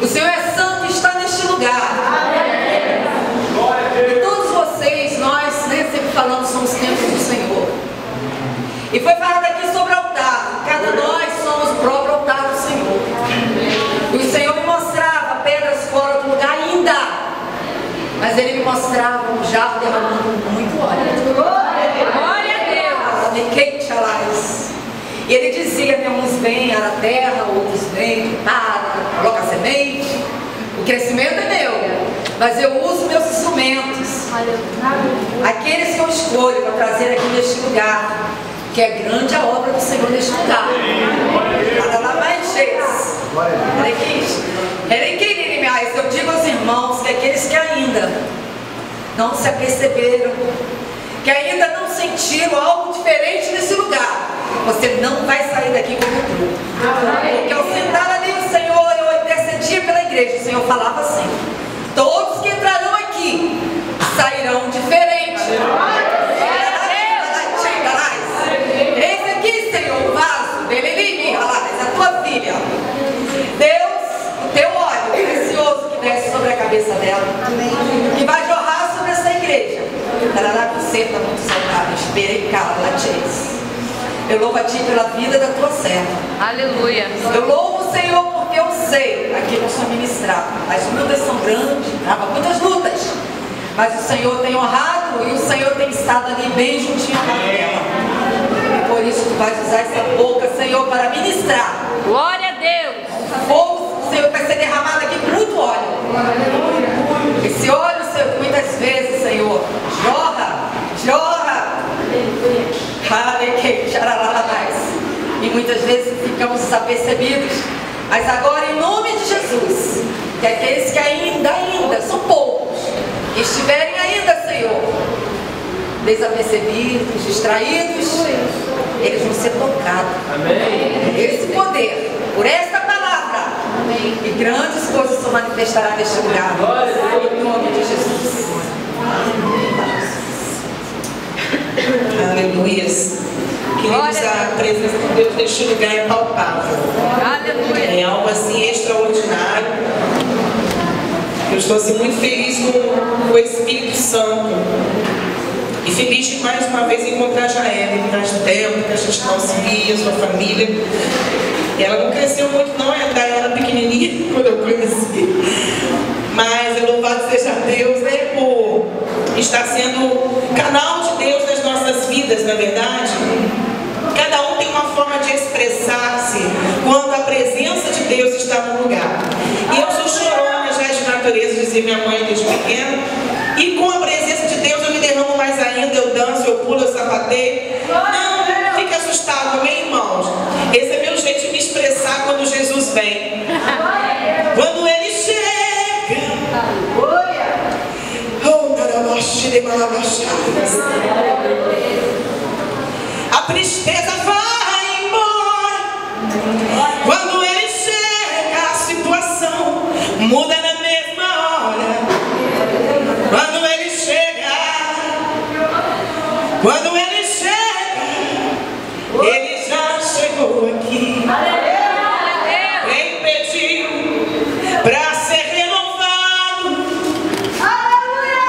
O Senhor é santo e está neste lugar. E todos vocês, nós sempre falamos, somos templos do Senhor. E foi falado aqui sobre altar. Cada nós somos o próprio altar do Senhor. E o Senhor me mostrava pedras fora do lugar ainda. Mas Ele me mostrava um jarro derramando muito óleo. Glória a Deus. E Ele dizia que uns vêm à terra, outros vêm, coloca a semente. O crescimento é meu, mas eu uso meus instrumentos. Aqueles que eu escolho para trazer aqui neste lugar, que é grande a obra do Senhor neste lugar. Eu digo aos irmãos que aqueles que ainda não se aperceberam, que ainda não sentiram algo diferente nesse lugar, você não vai sair daqui como entrou. Porque ao sentar ali o Senhor, eu intercedia pela igreja, o Senhor falava assim: todos que entrarão aqui sairão diferentes. Eis aqui, Senhor, o vaso, a tua filha. Deus, o teu óleo precioso que desce sobre a cabeça dela, que vai jorrar sobre essa igreja. Você está muito saudável, eu louvo a Ti pela vida da Tua serva. Aleluia. Eu louvo o Senhor porque eu sei aqui eu sou ministrado. As lutas são grandes, muitas lutas. Mas o Senhor tem honrado e o Senhor tem estado ali bem juntinho com ela. E por isso Tu vais usar essa boca, Senhor, para ministrar. Glória a Deus. O fogo, Senhor, vai ser derramado aqui com muito óleo. Esse óleo, Senhor, muitas vezes, Senhor, jorra. E muitas vezes ficamos desapercebidos. Mas agora, em nome de Jesus, que aqueles que ainda são poucos, que estiverem ainda, Senhor, desapercebidos, distraídos, eles vão ser tocados. Amém. Esse poder, por esta palavra. Amém. E grandes coisas se manifestarão neste lugar. Em nome de Jesus. Aleluia. Queridos, a presença de Deus neste lugar é palpável. Aleluia. É algo assim extraordinário. Eu estou assim muito feliz com o Espírito Santo. E feliz de mais uma vez encontrar Jael, que faz tempo que a gente não se via, sua família. E ela não cresceu muito não, ela era pequenininha quando eu conheci. Mas louvado seja Deus, né, por estar sendo canal de Deus nas nossas vidas, na verdade. Cada um tem uma forma de expressar-se quando a presença de Deus está no lugar. E eu sou chorona já de natureza, dizia minha mãe desde pequena. E com a presença de Deus eu me derramo mais ainda, eu danço, eu pulo, eu sapateio. Não fique assustado, amém, irmãos? Esse é meu jeito de me expressar quando Jesus vem. Quando Ele chega, a tristeza vai embora. Quando Ele chega, a situação muda na mesma hora. Quando Ele chega, Ele já chegou aqui. Quem pediu para ser renovado,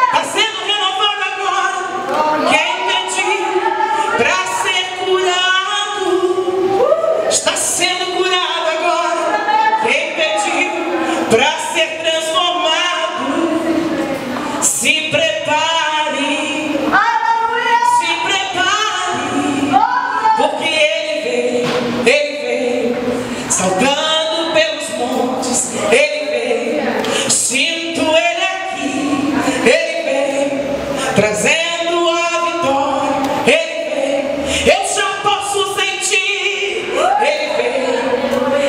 está sendo renovado agora. Quem pediu para ser curado, está sendo curado agora. Quem pediu para ser transformado, se prepare, porque Ele veio, saltando pelos montes, Ele veio, sinto Ele aqui, Ele veio, trazendo a vitória, Ele veio, eu já posso sentir, Ele veio,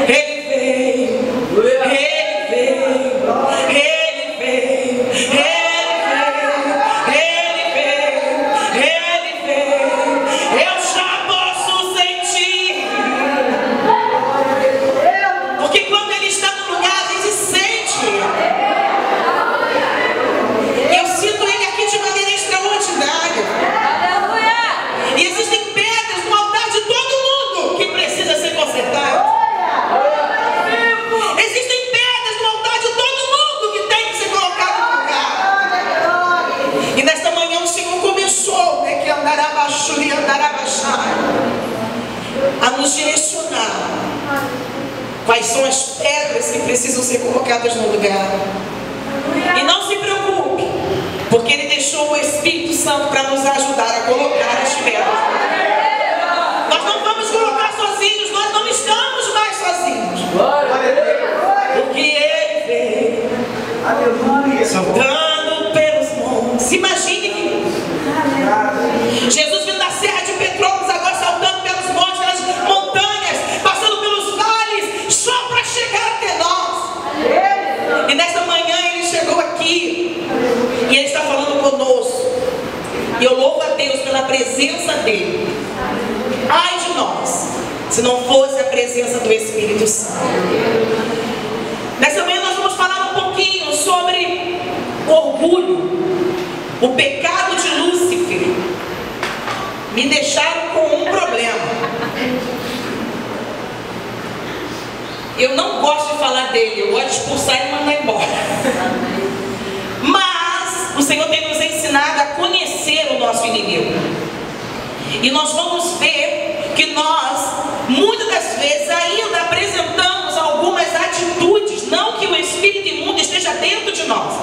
Ele veio, Ele veio, Ele veio, eu já posso sentir. nos direcionar quais são as pedras que precisam ser colocadas no lugar. E não se preocupe, porque Ele deixou o Espírito Santo para nos ajudar a colocar as pedras. Nós não vamos colocar sozinhos, nós não estamos mais sozinhos. Porque Ele veio soltando pelos montes. Imagine que Jesus vindo da Serra de Petrópolis, agora saltando pelos montes, pelas montanhas, passando pelos vales, só para chegar até nós. E nesta manhã Ele chegou aqui e Ele está falando conosco. E eu louvo a Deus pela presença dEle. Ai de nós, se não fosse a presença do Espírito Santo. Nessa manhã nós vamos falar um pouquinho sobre o orgulho, o pecado de Lúcifer. Me deixaram com um problema. Eu não gosto de falar dele, eu gosto de expulsar e mandar embora. Mas o Senhor tem nos ensinado a conhecer o nosso inimigo. E nós vamos ver que nós, muitas das vezes, ainda apresentamos algumas atitudes, não que o espírito imundo esteja dentro de nós,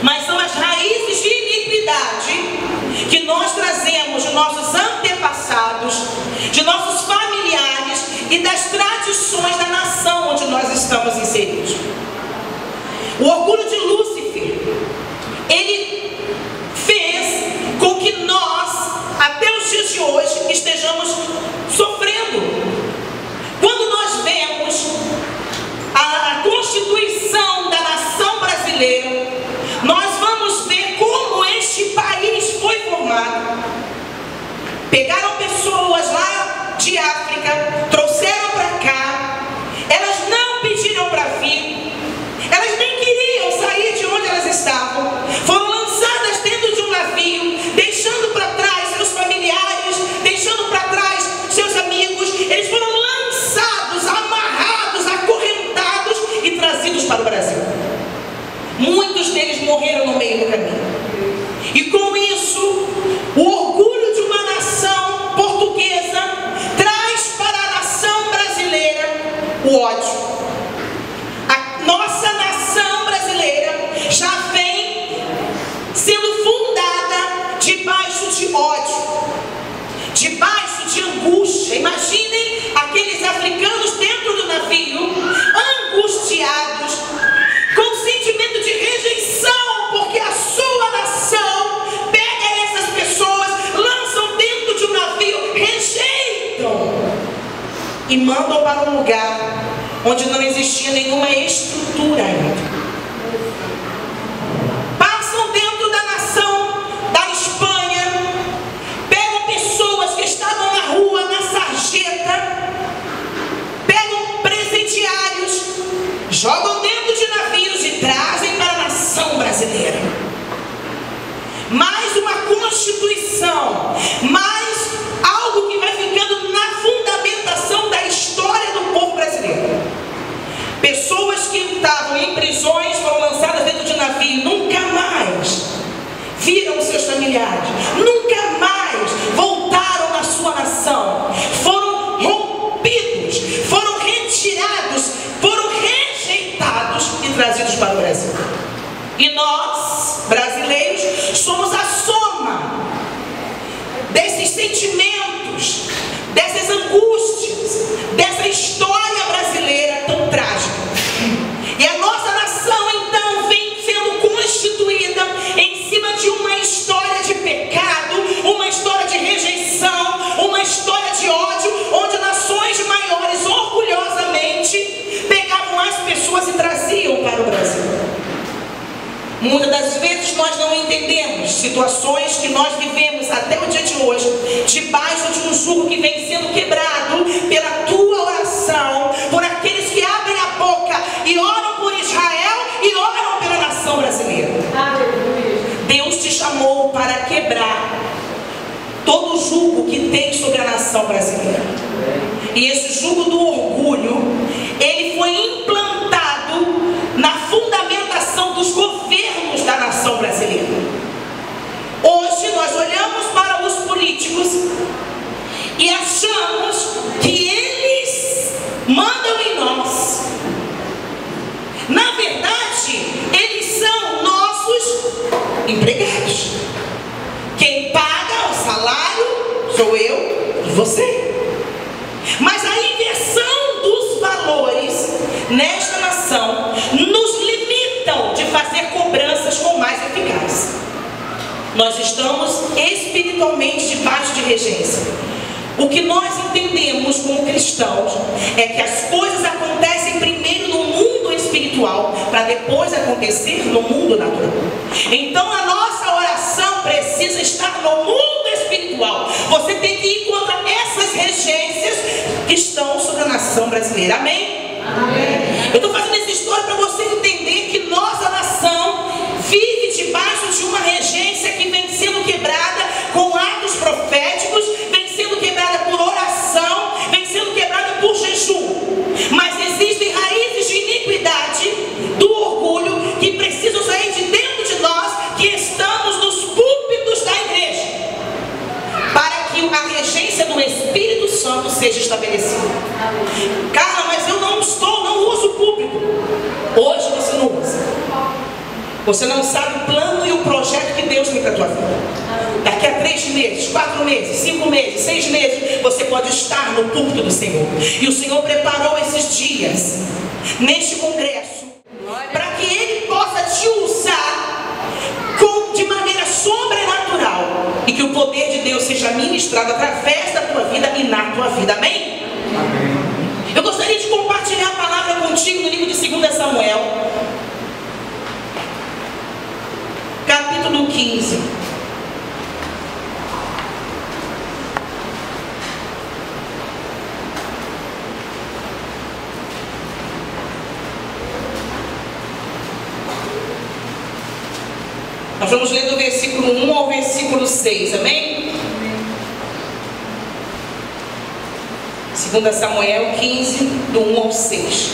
mas são as raízes de iniquidade que nós trazemos de nossos antepassados, de nossos familiares e das tradições da nação onde nós estamos inseridos. O orgulho de Lúcifer, ele fez com que nós, até os dias de hoje, estejamos sofrendo. Quando nós vemos a Constituição da nação brasileira, nós vamos ver como este país foi formado. Pegaram pessoas lá de África, trouxeram para cá, elas não pediram para vir, elas nem queriam sair de onde elas estavam, foram lançadas dentro de um navio, deixando para trás seus familiares, deixando para trás seus amigos. Eles foram lançados, amarrados, acorrentados e trazidos para o Brasil. Muitos deles morreram no meio do caminho. E com isso, o orgulho de uma nação portuguesa traz para a nação brasileira o ódio. A nossa nação brasileira já vem sendo fundada debaixo de ódio, debaixo de angústia. Imaginem aqueles africanos dentro do navio, angustiados, com sentimento de rejeição, porque a sua nação pega essas pessoas, lançam dentro de um navio, rejeitam e mandam para um lugar onde não existia nenhuma estrutura ainda. Passam dentro da nação da Espanha, pegam pessoas que estavam na rua, na sarjeta, pegam presidiários, jogam dentro de navios e trazem para a nação brasileira. Mais uma Constituição, mais algo que vai ficando na fundamentação da história do povo brasileiro. Pessoas que estavam em prisões foram lançadas dentro de navio, nunca mais viram os seus familiares, nunca mais voltaram à sua nação, foram rompidos, foram retirados, foram rejeitados e trazidos para o Brasil. E nós, brasileiros, somos a soma desses sentimentos, dessas angústias, dessa história brasileira tão trágica. E a nossa nação, então, vem sendo constituída em cima de uma história de pecado, uma história de rejeição, uma história de ódio, onde nações maiores, orgulhosamente, pegavam as pessoas e traziam para o Brasil. Muitas das vezes nós não entendemos situações que nós vivemos até o dia de hoje, debaixo de um jugo que vem sendo quebrado pela tua oração, por aqueles que abrem a boca e oram por Israel e oram pela nação brasileira. Deus te chamou para quebrar todo o jugo que tem sobre a nação brasileira. E esse jugo do orgulho, ele foi implantado na fundamentação dos governos da nação brasileira. Hoje nós olhamos para os políticos e achamos você. Mas a inversão dos valores nesta nação nos limitam de fazer cobranças com mais eficácia. Nós estamos espiritualmente debaixo de regência. O que nós entendemos como cristãos é que as coisas acontecem primeiro no mundo espiritual para depois acontecer no mundo natural. Então a nossa oração precisa estar no mundo espiritual. Você tem que ir contra essas regências que estão sobre a nação brasileira. Amém? Amém. Eu estou fazendo essa história para você entender que nossa nação vive debaixo de uma regência que vem sendo quebrada com atos proféticos, vem sendo quebrada por oração, vem sendo quebrada por jejum. Mas existem raízes de iniquidade, do orgulho, que precisam sair de dentro de nós, que estamos nos púlpitos da igreja, para que a regência do Espírito Santo seja estabelecida. Carla, mas eu não uso o púlpito. Hoje você não usa. Você não sabe o plano e o projeto que Deus tem para a tua vida. Daqui a 3 meses, 4 meses, 5 meses, 6 meses, você pode estar no púlpito do Senhor. E o Senhor preparou esses dias, neste congresso, para que Ele possa te usar de maneira sobrenatural. E que o poder de Deus seja ministrado através da tua vida e na tua vida. Amém? Amém. Eu gostaria de compartilhar a palavra contigo no livro de 2 Samuel. Capítulo 15. Nós vamos ler do versículo 1 ao versículo 6, amém? 2 Samuel 15, do 1 ao 6.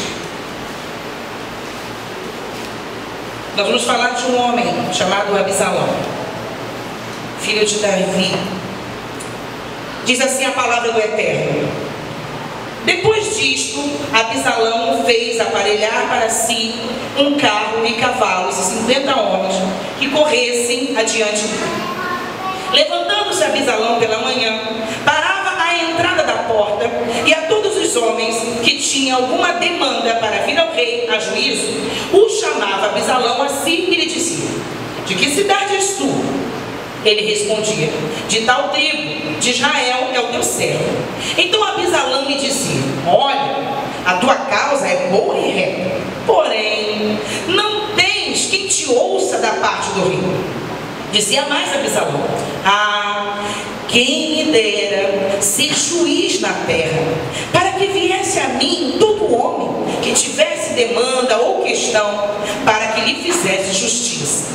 Nós vamos falar de um homem chamado Abisalão, filho de Davi. Diz assim a palavra do Eterno: depois disto, Abisalão fez aparelhar para si um carro e cavalos e 50 homens que corressem adiante dele. Levantando-se Abisalão pela manhã, parava à entrada da porta, e a todos os homens que tinham alguma demanda para vir ao rei a juízo, o chamava Abisalão a si e lhe dizia: de que cidade és tu? Ele respondia: de tal tribo de Israel é o teu servo. Então Abisalão lhe dizia: olha, a tua causa é boa e reta, porém não tens quem te ouça da parte do rei. Dizia mais Abisalão: ah, quem me dera ser juiz na terra, para que viesse a mim todo homem que tivesse demanda ou questão, para que lhe fizesse justiça.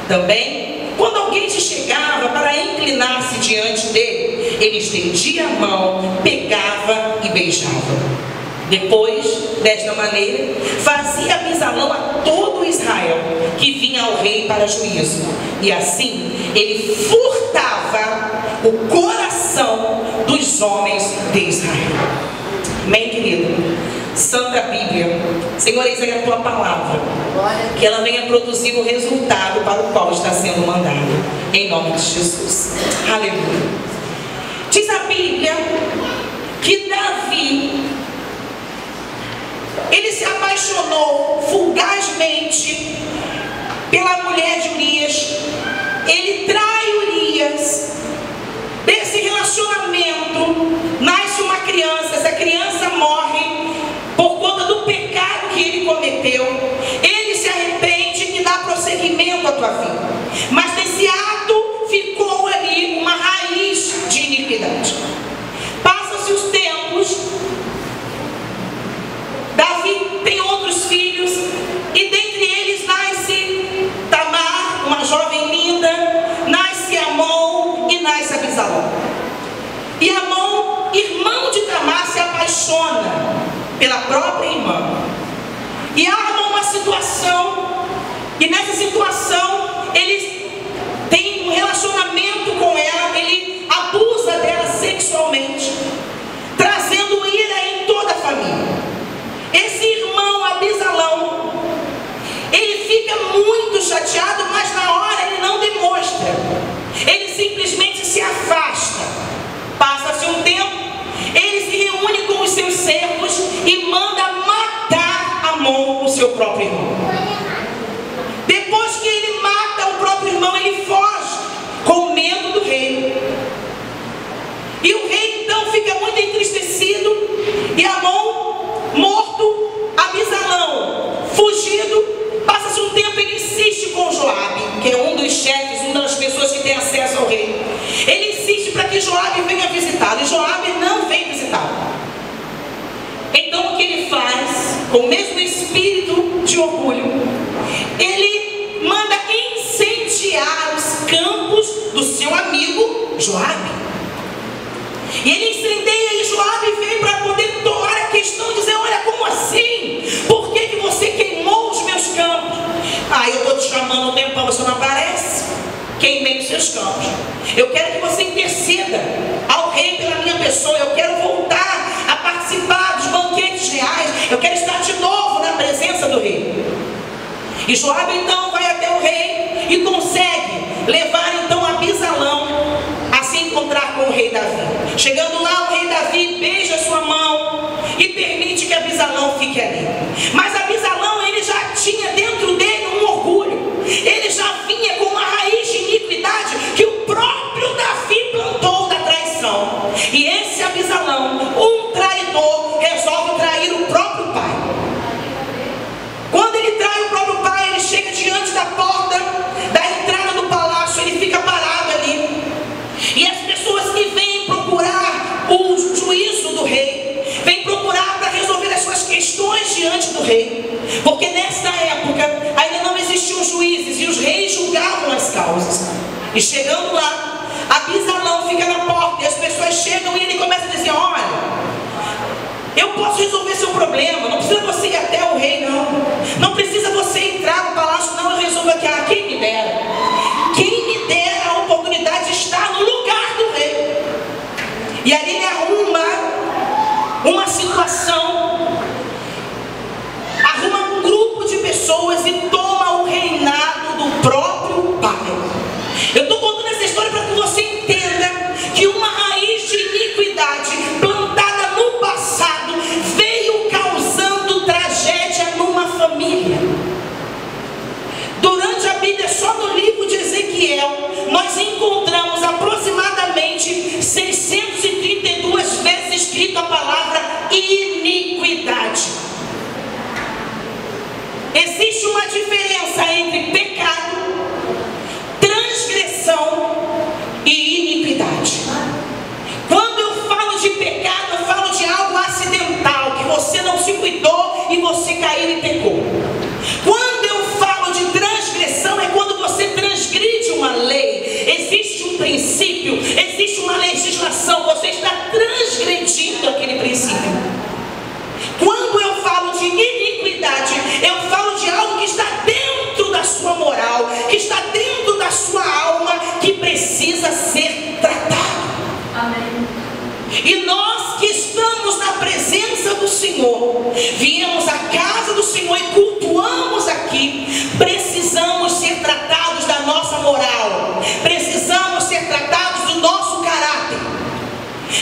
Também, quando alguém te chegava para inclinar-se diante dele, ele estendia a mão, pegava e beijava. Depois, desta maneira, fazia Abisalão a todo Israel que vinha ao rei para juízo. E assim, ele furtava o coração dos homens de Israel. Amém, querido? Santa Bíblia, Senhor, eis aí a tua palavra, que ela venha produzir o resultado para o qual está sendo mandada, em nome de Jesus. Aleluia. Diz a Bíblia que Davi, ele se apaixonou fugazmente pela mulher de Urias. Ele trai Urias. Desse relacionamento nasce uma criança. Essa criança morre por conta do pecado que ele cometeu. Ele se arrepende e dá prosseguimento à tua vida. Mas nesse ato ficou ali uma raiz de iniquidade. Passam-se os tempos. Davi tem outros filhos, e dentre eles nasce Tamar, uma jovem linda, nasce Amon e nasce Abisalão. E Amon, irmão de Tamar, se apaixona pela própria irmã e arma uma situação, e nessa situação ele tem um relacionamento com ela, ele abusa dela sexualmente, trazendo ira em toda a família. Esse irmão Abisalão, ele fica muito chateado, mas na hora ele não demonstra. Ele simplesmente se afasta. Passa-se um tempo, os seus servos e manda matar Amon, o seu próprio irmão. Depois que ele mata o próprio irmão, ele foge com medo do rei. E o rei então fica muito entristecido, e Amon morto, Abisalão fugido. Passa-se um tempo, ele insiste com Joabe, que é um dos chefes, uma das pessoas que tem acesso ao rei. Ele insiste para que Joabe venha visitá-lo, e Joabe não vem visitá-lo. Então o que ele faz, com o mesmo espírito de orgulho, ele manda incendiar os campos do seu amigo Joabe. E ele incendeia, e Joabe vem para poder tomar a questão e dizer: olha, como assim? Por que você queimou os meus campos? Ah, eu estou te chamando um tempão, você não aparece. Queimei os seus campos. Eu quero que você interceda ao rei pela minha pessoa. Eu quero voltar a participar dos banquetes reais. Eu quero estar de novo na presença do rei. E Joabe então vai até o rei e consegue levar então Abisalão a se encontrar com o rei Davi. Chegando lá, o rei Davi beija sua mão e permite que Abisalão fique ali. Mas Abisalão, ele já tinha dentro dele um orgulho. Ele já vinha com uma raiz de iniquidade que o próprio Davi plantou da traição. E esse Abisalão, um traidor, resolve trair o próprio pai. Quando ele trai o próprio pai, ele chega diante da porta da entrada do palácio, ele fica parado ali. E as pessoas que vêm procurar o juízo do rei, vêm procurar para resolver as suas questões diante do rei. Porque nessa época ainda não existiam juízes e os reis julgavam as causas. E chegando lá, Abisalão fica na porta e as pessoas chegam e ele começa a dizer: olha, eu posso resolver seu problema, não precisa você ir até o rei, não. Não precisa você entrar no palácio, não, eu resolvo aqui. Ah, quem me dera. Quem me dera a oportunidade de estar no lugar do rei. E ali ele arruma uma situação, arruma um grupo de pessoas e toma o reinado do próprio pai. Eu estou contando essa história para que você entenda que uma raiz de iniquidade plantada no passado veio causando tragédia numa família. Durante a Bíblia, só no livro de Ezequiel, nós encontramos aproximadamente 632 vezes escrito a palavra iniquidade. Existe uma diferença entre pecado, transgressão e iniquidade. Quando eu falo de pecado, eu falo de algo acidental, que você não se cuidou e você caiu e pecou. Quando eu falo de transgressão, é quando você transgride uma lei. Existe um princípio, existe uma legislação, você está transgredindo aquele princípio. Quando eu falo de iniquidade, eu falo de algo que está dentro da sua moral, que está dentro da sua alma, que precisa ser tratado. Amém. E nós que estamos na presença do Senhor, viemos à casa do Senhor e cultuamos aqui, precisamos ser tratados da nossa moral, precisamos ser tratados do nosso caráter.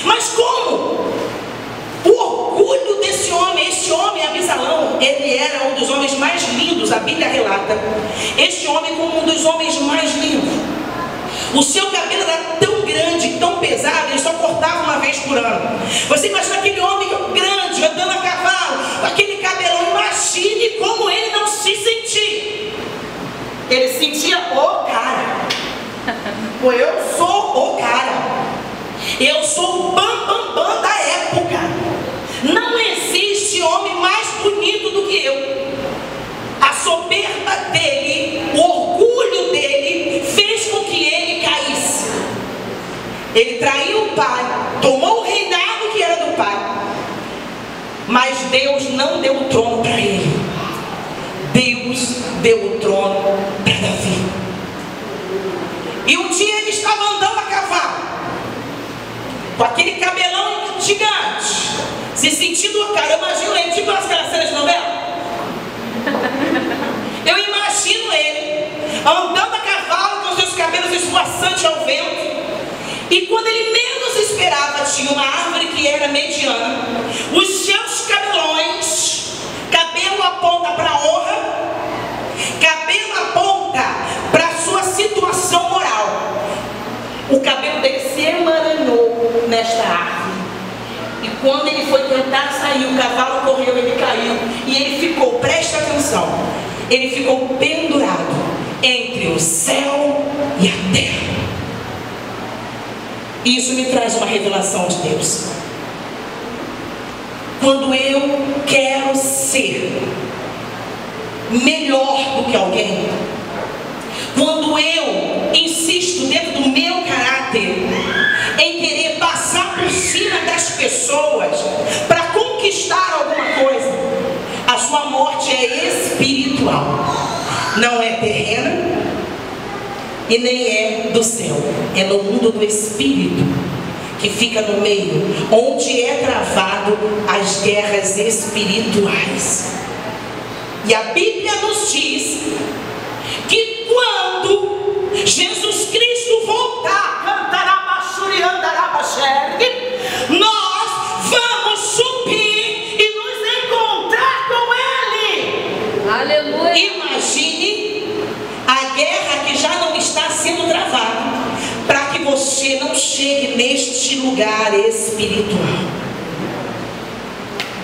Mas como? O orgulho desse homem, este homem Abisalão, ele era um dos homens mais lindos, a Bíblia relata. Este homem como um dos homens mais lindos. O seu cabelo era tão grande, tão pesado, ele só cortava uma vez por ano. Você imagina aquele homem grande, andando a cavalo, aquele cabelão, imagine como ele não se sentia. Ele sentia o cara. Pô, eu sou o cara. Eu sou o bam da época. Não existe homem mais bonito do que eu. A soberba dele, o orgulho dele, fez com que ele caísse. Ele traiu o pai, tomou o reinado que era do pai. Mas Deus não deu o trono para ele. Deus deu o trono para Davi. E um dia ele estava andando a cavalo, com aquele cabelão gigante, se sentindo o cara. Eu imagino ele, tipo aquelas cenas de novela. Eu imagino ele andando a cavalo com seus cabelos esvoaçantes ao vento. E quando ele menos esperava, tinha uma árvore que era mediana. Os seus cabelões, cabelo aponta para a honra, cabelo aponta para a sua situação moral. O cabelo dele se emaranhou nesta árvore. E quando ele foi tentar sair, o cavalo correu, ele caiu. E ele ficou, presta atenção, ele ficou pendurado entre o céu e a terra. E isso me traz uma revelação de Deus. Quando eu quero ser melhor do que alguém, quando eu insisto dentro do meu caráter em querer passar por cima das pessoas para conquistar alguma coisa, a sua morte é espiritual, não é terrena e nem é do céu, é no mundo do espírito, que fica no meio, onde é travado as guerras espirituais. E a Bíblia nos diz que quando Jesus Cristo voltar, nós vamos subir e nos encontrar com Ele. Aleluia. Imagine a guerra que já não está sendo travada, para que você não chegue neste lugar espiritual.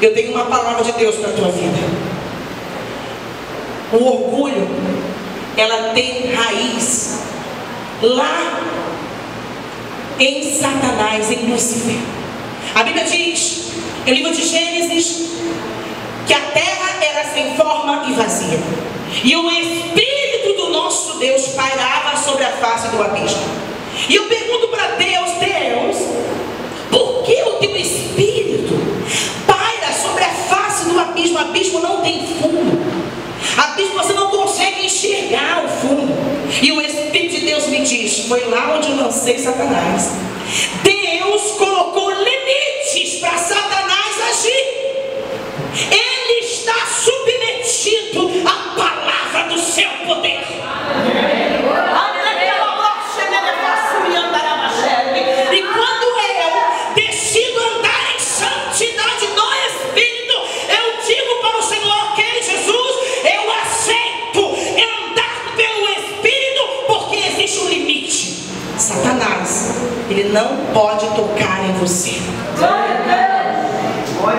Eu tenho uma palavra de Deus para a tua vida. O orgulho, ela tem raiz lá em Satanás, em Lúcifer. A Bíblia diz, no livro de Gênesis, que a terra era sem forma e vazia, e o Espírito do nosso Deus pairava sobre a face do abismo. E eu pergunto para Deus, por que o teu Espírito paira sobre a face do abismo? O abismo não tem fundo. Abismo você não consegue enxergar o fundo. E o Espírito de Deus me diz, foi lá onde eu lancei Satanás. Deus colocou limites para Satanás agir. Ele está submetido à palavra do seu poder. E quando eu decido andar em santidade no Espírito, eu digo para o Senhor, ok, Jesus, eu aceito andar pelo Espírito, porque existe um limite. Satanás, ele não pode tocar em você. Glória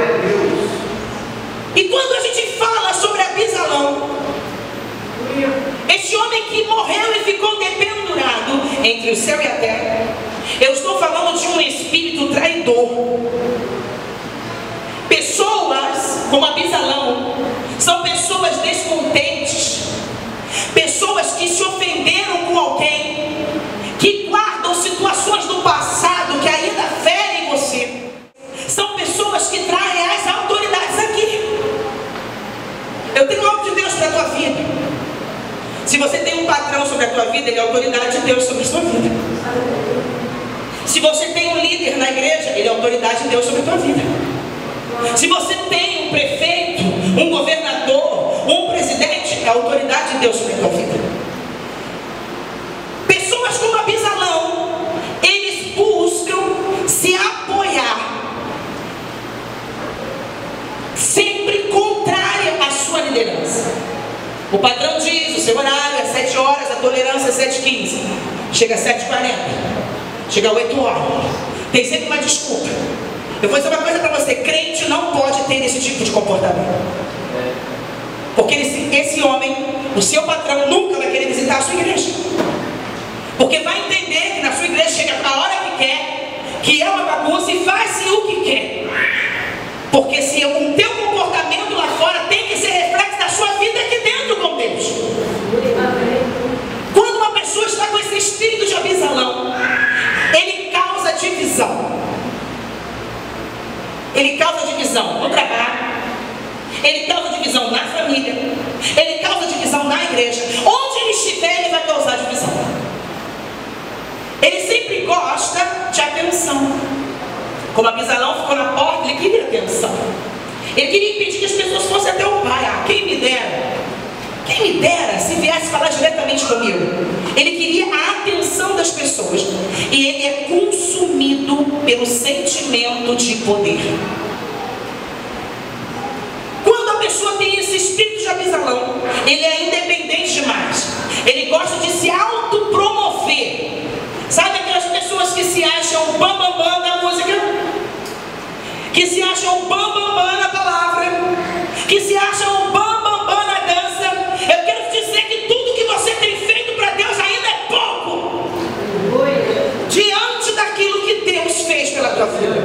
a Deus. E quando a gente fala sobre Abisalão, esse homem que morreu e ficou dependurado entre o céu e a terra, eu estou falando de um espírito traidor. Pessoas como Abisalão são pessoas descontentes, pessoas que se ofenderam com alguém, que guardam situações do passado que ainda ferem você. São pessoas que traem as autoridades aqui. Eu tenho algo de Deus para a tua vida. Se você tem um patrão sobre a tua vida, ele é a autoridade de Deus sobre a sua vida. Se você tem um líder na igreja, ele é a autoridade de Deus sobre a tua vida. Se você tem um prefeito, um governador, um presidente, é a autoridade de Deus sobre a tua vida. Pessoas como Abisalão, eles buscam se apoiar, sempre contrária à sua liderança. O patrão diz, o seu horário é 7 horas, a tolerância é 7h15. Chega às 7h40, chega às 8 horas. Tem sempre uma desculpa. Eu vou dizer uma coisa para você, crente não pode ter esse tipo de comportamento. Porque esse homem, o seu patrão, nunca vai querer visitar a sua igreja. Porque vai entender que na sua igreja chega a hora que quer, que é uma bagunça e faz-se o que quer. Porque se o teu comportamento lá fora tem que ser reflexo da sua vida aqui dentro com Deus. Quando uma pessoa está com esse espírito de Abisalão, ele causa divisão. Ele causa divisão no trabalho, ele causa divisão na família, ele causa divisão na igreja. Onde ele estiver, ele vai causar divisão. Ele sempre gosta de atenção. Como Abisalão ficou na porta, ele queria atenção. Ele queria impedir que as pessoas fossem até o pai. Ah, quem me dera se viesse falar diretamente comigo. Ele queria a atenção das pessoas. E ele é consumido pelo sentimento de poder. Quando a pessoa tem esse espírito de Abisalão, ele é independente demais. Ele gosta de se autopromover. Sabe aquelas pessoas que se acham o bambambam da música? Que se acham o bambambam na palavra? Que se acham o bambambam na dança? Eu quero te dizer que tudo que você tem feito para Deus ainda é pouco diante daquilo que Deus fez pela tua vida.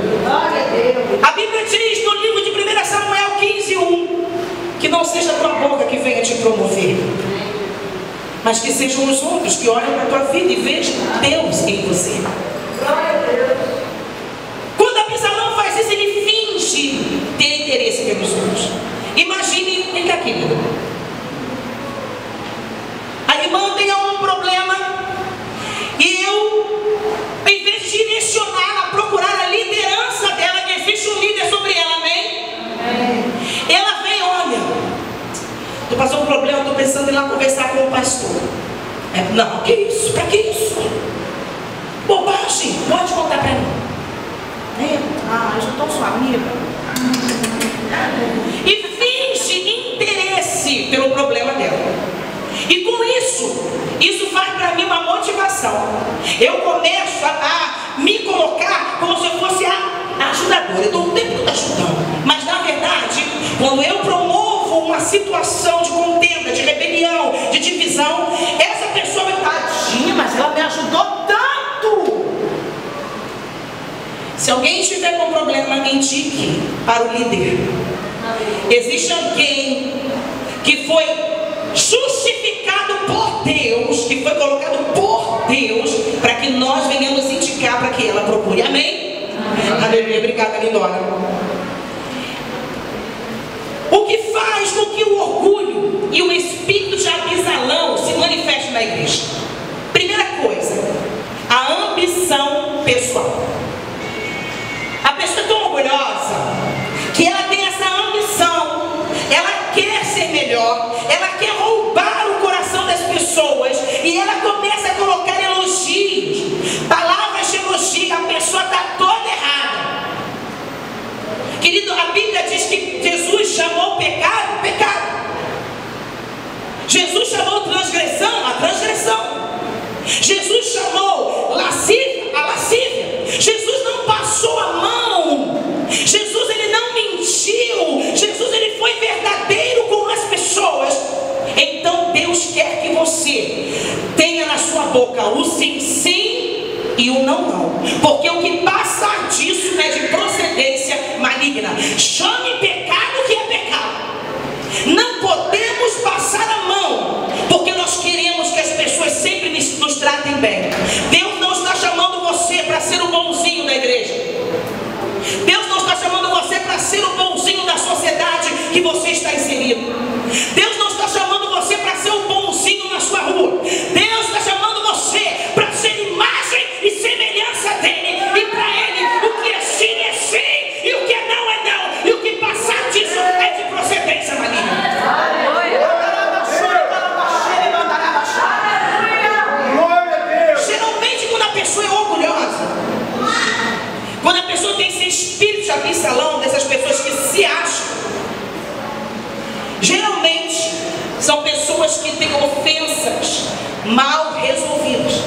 A Bíblia diz no livro de 1 Samuel 15:1 que não seja a tua boca que venha te promover, mas que sejam os outros que olhem para a tua vida e vejam Deus em você. Quando Abisalão faz isso, ele finge ter interesse pelos outros. Imagine, vem cá, querido. A irmã tem algum problema e eu, em vez de direcionar a procurar a liderança dela, que existe um líder sobre ela, amém? Ela vem, olha, tu passou um problema, estou pensando em ir lá conversar com o pastor. Não, que isso? Para que isso? Bobagem, pode contar para mim. Eu já estou sua amiga. E finge interesse pelo problema dela. E com isso faz para mim uma motivação. Eu começo a me colocar como se eu fosse a ajudadora. Eu estou o tempo todo ajudando. Mas na verdade, quando eu promovo uma situação de contenda, de rebelião, de divisão, essa pessoa vai tadinha, mas ela me ajudou tanto. Se alguém estiver com problema, indique para o líder. Existe alguém que foi justificado por Deus, que foi colocado por Deus, para que nós venhamos indicar para que ela procure. Amém? Aleluia. Obrigada, lindona. O que faz com que o orgulho e o espírito de Abisalão se manifestem na igreja? Primeira coisa, a ambição pessoal. A pessoa é tão orgulhosa que ela tem essa ambição, ela quer ser melhor, ela quer roubar o coração das pessoas e ela começa a colocar elogios, palavras de elogio. A pessoa está toda errada. Querido, a Bíblia diz que Jesus chamou pecado, pecado. Jesus chamou transgressão, a transgressão. Jesus chamou lascívia, a lascívia. Jesus não passou a mão. Jesus, ele não mentiu. Jesus, ele foi verdadeiro com as pessoas. Então Deus quer que você tenha na sua boca o sim, sim e o não, não. Porque o que passar disso é de procedência maligna. Chame pecado que é pecado. Não podemos passar a mão, porque nós queremos que as pessoas sempre nos tratem bem. Deus não está chamando você para ser o bonzinho da igreja. Deus não está chamando você para ser o bonzinho da sociedade que você está inserido. Deus não está chamando você para ser o bonzinho na sua rua. Deus está chamando você para ser imagem e semelhança dele. E para ele, o que é sim, e o que é não. E o que passar disso é de procedência maligna. Geralmente, quando a pessoa é orgulhosa, quando a pessoa tem esse espírito de Abisalão, dessas pessoas que se acham, geralmente são pessoas que têm ofensas mal resolvidas,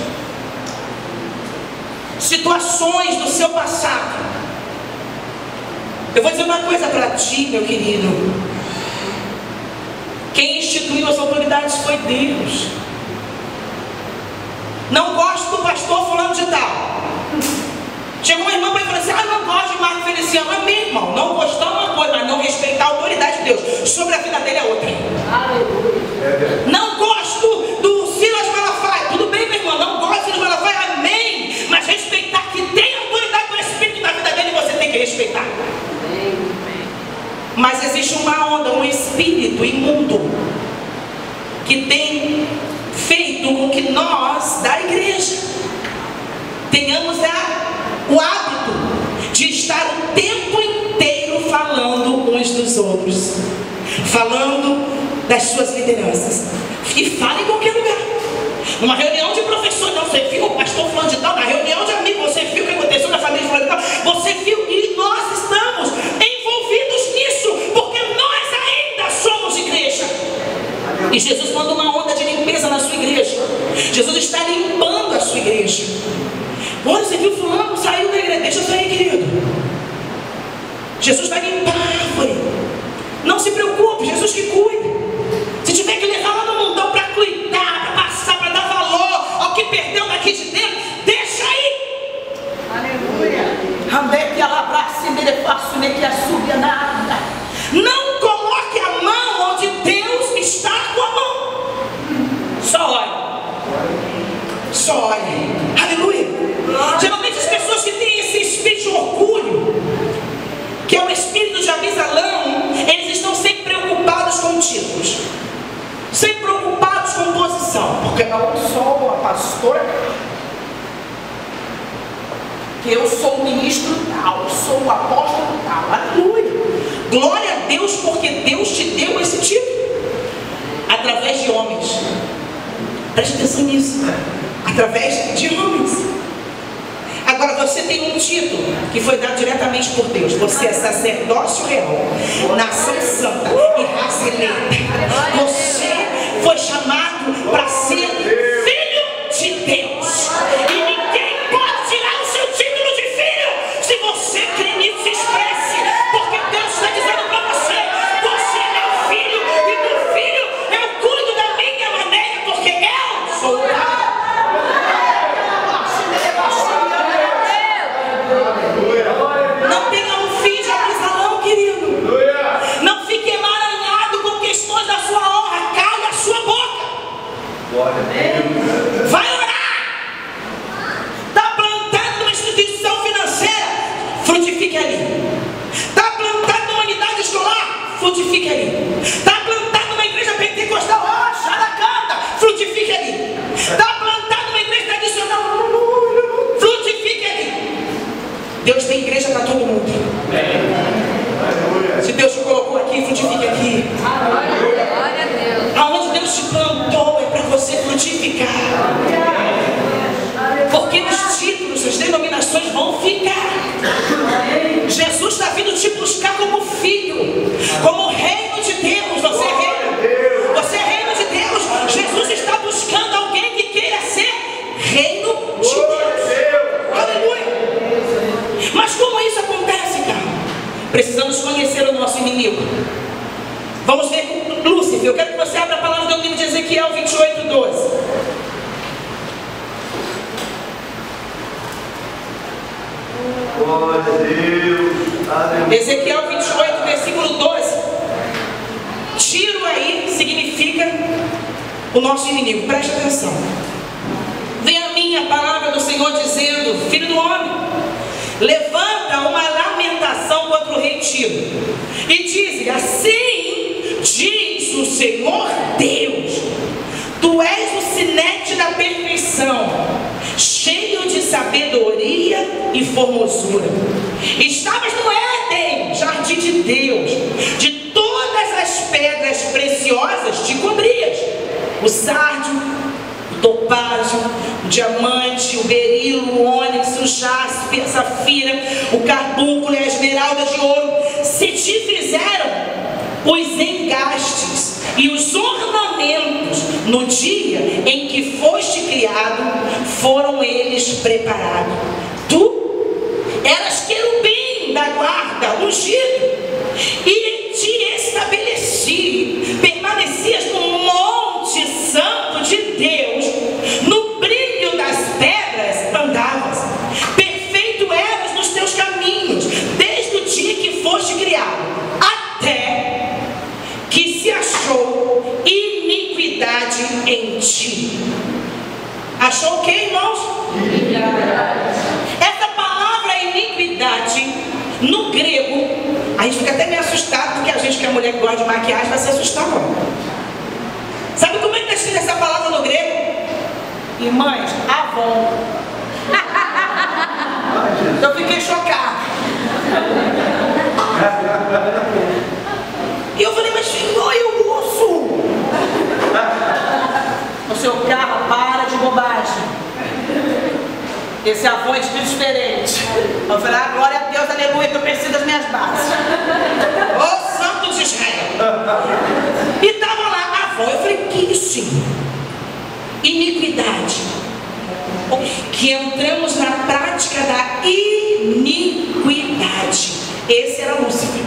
situações do seu passado. Eu vou dizer uma coisa para ti, meu querido. Quem instituiu as autoridades foi Deus. Não gosto do pastor fulano de tal. Chegou uma irmã para ele e falou assim: não gosto de Marco Feliciano. Mas meu irmão, não gostar é uma coisa, mas não respeitar a autoridade de Deus sobre a vida dele é outra. Aleluia. Não gosto do Silas Malafaia. Tudo bem, meu irmão, não gosto do Silas Malafaia, amém. Mas respeitar que tem autoridade do Espírito na vida dele, você tem que respeitar. Mas existe uma onda, um espírito imundo que tem feito com que nós, da igreja, tenhamos o hábito de estar o tempo inteiro falando uns dos outros, falando das suas lideranças. E fala em qualquer lugar. Numa reunião de professores, não, você viu o pastor falando de tal, na reunião de amigos, você viu o que aconteceu na família falando de tal, E nós estamos envolvidos nisso, porque nós ainda somos igreja. E Jesus manda uma onda de limpeza na sua igreja. Jesus está limpando a sua igreja. Olha, você viu fulano, saiu da igreja. Deixa eu sair, querido. Jesus vai limpar a árvore. Não se preocupe, Jesus que cuida. Se tiver que levar lá no mundão para cuidar, para passar, para dar valor ao que perdeu daqui de dentro, deixa aí. Aleluia. Não coloque a mão onde Deus está com a mão. Só olhe. Só olhe. Aleluia. Geralmente as pessoas que têm esse espírito de orgulho, que é o espírito de Abisalão, eles estão sempre preocupados com títulos, sempre preocupados com posição. Porque eu sou a pastora, que eu sou o ministro tal, eu sou o apóstolo tal. Aleluia. Glória a Deus, porque Deus te deu esse título através de homens. Preste atenção nisso. Através de homens. Agora você tem um título que foi dado diretamente por Deus. Você é sacerdócio real, nação santa e raça eleita. Você foi chamado para ser filho de Deus. E ninguém pode tirar o seu título de filho. Se você crê nisso, se expresse. Porque Deus está dizendo para você: você é meu filho. E meu filho, eu cuido da minha maneira, porque eu sou o Pai. Não tenha um filho de Abisalão, querido. Não fique emaranhado com questões da sua honra. Cale a sua boca. Vai orar. Está plantado numa instituição financeira, frutifique ali. Está plantado numa unidade escolar, frutifique ali. Está plantado numa igreja pentecostal, xaracanta, frutifique ali. Está plantado numa igreja tradicional, frutifique ali. Deus tem igreja para todo mundo. Se Deus te colocou aqui, frutifique aqui. Glória a Deus. Aonde Deus te plantou é para você frutificar. Porque os títulos, as denominações vão ficar. Jesus está vindo te buscar como filho, como reino de Deus. Você é reino. Você é reino de Deus. Jesus está buscando alguém que queira ser reino de Deus. Aleluia. Mas como isso acontece, cara? Precisamos conhecer o nosso inimigo. Vamos ver com Lúcifer. Eu quero que você abra a palavra do livro de Ezequiel 28:12. Glória a Deus. Aleluia. Ezequiel 28, versículo 12. Tiro aí significa o nosso inimigo. Preste atenção. Vem a mim a palavra do Senhor dizendo: filho do homem, levanta uma lamentação contra o rei Tiro e diz-lhe: assim diz o Senhor Deus, tu és o sinete da perfeição, cheio de sabedoria e formosura. Estavas no Éden, jardim de Deus, de todas as pedras preciosas te cobrias: o sárdio, o topázio, o diamante, o berilo, o ônix, o jaspe, a safira, o carbúnculo e a esmeralda de ouro. Se te fizeram os engastes e os ornamentos no dia em que foste criado, foram eles preparados. Tu eras querubim da guarda, ungido, e te estabeleci, permanecias no monte santo de Deus, no brilho das pedras andavas, perfeito eras nos teus caminhos, desde o dia que foste criado, até que se achou iniquidade em ti. Achou o que, irmãos? Essa palavra iniquidade, no grego, a gente fica até meio assustado, porque a gente que é mulher que gosta de maquiagem vai se assustar, não. Sabe como é que está escrita essa palavra no grego? Irmãs, Avon. Eu fiquei chocado. E eu falei: mas Senhor, eu ouço. O seu carro, para de bobagem. Esse avô é espírito diferente. Eu falei, ah, glória a Deus, aleluia, que eu preciso das minhas bases. Ô santo de Israel. E estava lá a avó. Eu falei, que isso? Iniquidade. Que entramos na prática da iniquidade. Esse era Lúcifer.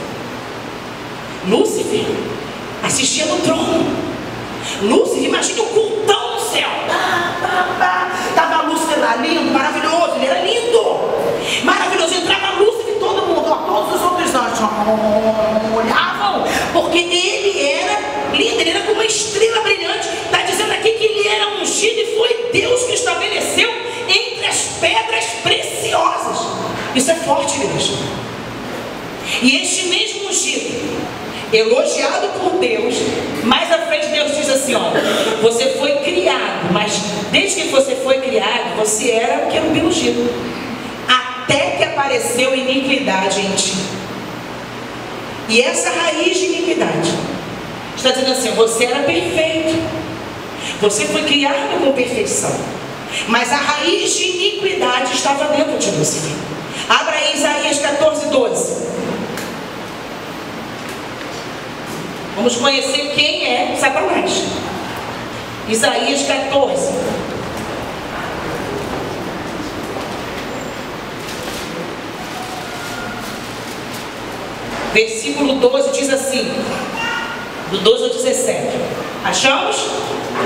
Lúcifer assistia no trono. Lúcifer, imagina o cultão no céu. Estava Lúcifer lá, lindo, maravilhoso. Ele era lindo, maravilhoso. Entrava Lúcifer e todo mundo, ó, todos os outros anjos olhavam, porque ele era lindo, ele era como uma estrela brilhante. Está dizendo aqui que ele era ungido e foi Deus que estabeleceu entre as pedras preciosas. Isso é forte, igreja. E este mesmo ungido, elogiado por Deus, mais à frente Deus diz assim, ó, você foi criado, mas desde que você foi criado, você era um querubim ungido, até que apareceu iniquidade em ti. E essa raiz de iniquidade está dizendo assim, você era perfeito, você foi criado com perfeição, mas a raiz de iniquidade estava dentro de você. Abra aí Isaías 14:12. Vamos conhecer quem é Satanás. Isaías 14. Versículo 12 diz assim, do 12 ao 17. Achamos?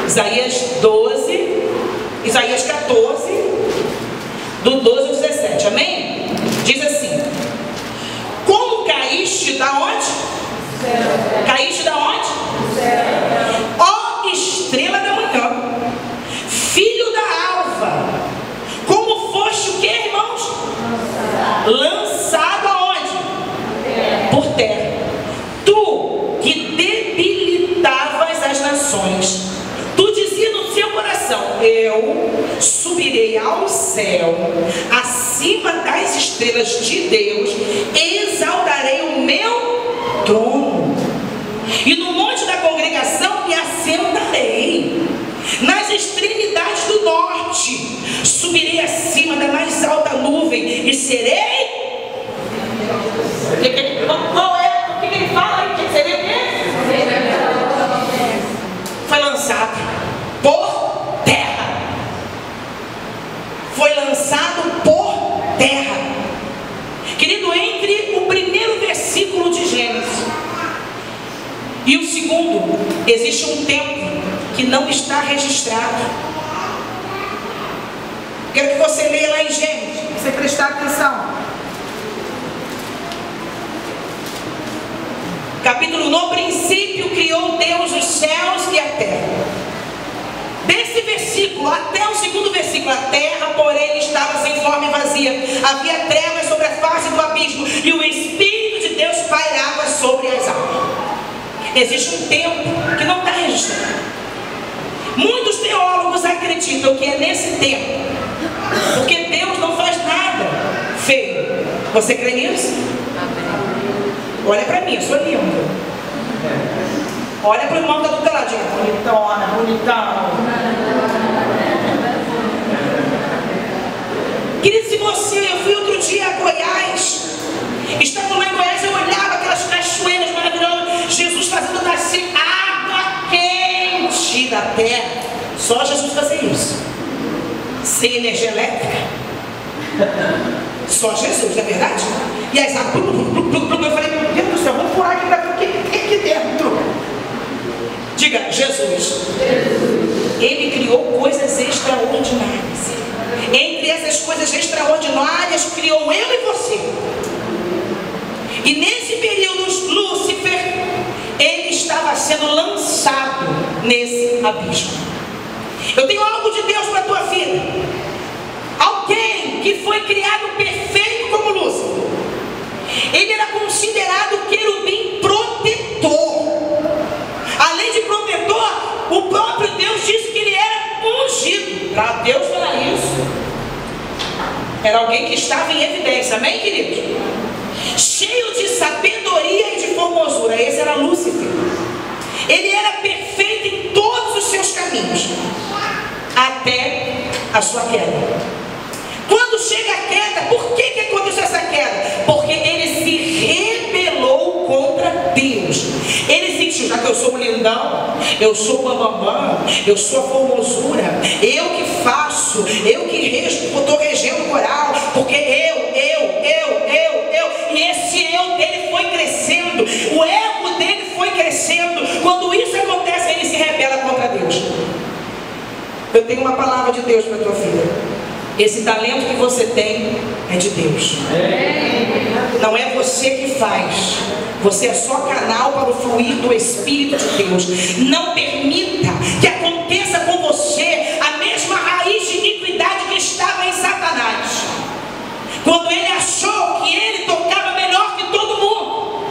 Isaías 14, do 12 ao 17. Amém? Diz assim: como caíste da onde? Caíste da onde? Ó estrela da manhã, filho da alva, como foste o que, irmãos? Lançado aonde? Por terra. Tu que debilitavas as nações, tu dizia no seu coração, eu subirei ao céu, acima das estrelas de Deus, exaltarei o meu trono, e no monte da congregação me assentarei, nas extremidades do norte subirei acima da mais alta nuvem e serei. Qual é? O que ele fala aí? Serei o quê? Foi lançado por terra. Foi lançado por terra. Querido, entre o primeiro versículo de Gênesis e o segundo, existe um tempo que não está registrado. Quero que você leia lá em Gênesis, você prestar atenção. Capítulo: no princípio criou Deus os céus e a terra. Desse versículo até o segundo versículo, a terra, porém, estava sem forma e vazia. Havia trevas sobre a face do abismo e o Espírito de Deus pairava sobre as águas. Existe um tempo que não está registrado. Muitos teólogos acreditam que é nesse tempo, porque Deus não faz nada feio. Você crê nisso? Olha para mim, eu sou lindo. Olha para o irmão que está do teu lado, diga, bonitona, bonitão. Querido, se você, eu fui outro dia a Goiás, estava lá em Goiás, eu olhava aquelas cachoeiras maravilhosas, Jesus fazendo nascer água quente da terra. Só Jesus fazia isso, sem energia elétrica. Só Jesus, não é verdade? E aí, sabe, eu falei, meu Deus do céu, vamos furar aqui para ver o que tem aqui dentro. Diga, Jesus. Ele criou coisas extraordinárias. Entre essas coisas extraordinárias, criou eu e você. E nesse período, Lúcifer, ele estava sendo lançado nesse abismo. Eu tenho algo de Deus para a tua vida. Alguém que foi criado perfeito como Lúcifer, ele era considerado querubim protetor. Além de protetor, o próprio Deus disse que ele era ungido. Para Deus falar isso, era alguém que estava em evidência. Amém, querido? Cheio de sabedoria e de formosura. Esse era Lúcifer. Ele era perfeito em todos os seus caminhos, até a sua queda. Quando chega a queda, por que aconteceu essa queda? Porque ele se rebelou contra Deus. Ele sentiu, já que eu sou um lindão, eu sou o bambambam, eu sou a formosura, eu que faço, eu que estou regendo o coral, porque eu. E esse eu dele foi crescendo, o ego dele foi crescendo. Quando isso acontece, ele se rebela contra Deus. Eu tenho uma palavra de Deus para a tua filha. Esse talento que você tem é de Deus. Não é você que faz. Você é só canal para o fluir do Espírito de Deus. Não permita que aconteça com você a mesma raiz de iniquidade que estava em Satanás. Quando ele achou que ele tocava melhor que todo mundo.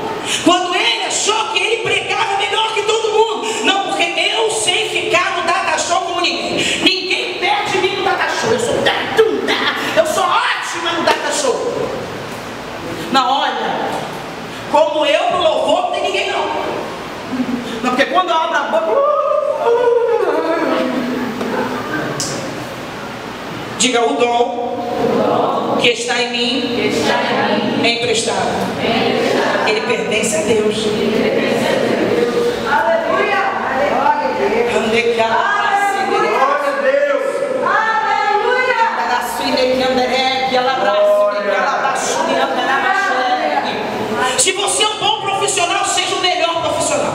Quando ele achou que ele pregava melhor que todo mundo. Não, porque eu sei ficar no data show como ninguém. Ninguém perde de mim no data show. Eu sou ótima no data show. Não, olha, como eu pro louvor não tem ninguém não. Não, porque quando eu abro a boca... Diga, o dom que está em mim é emprestado. Ele pertence a Deus. Aleluia! Se você é um bom profissional, seja o melhor profissional.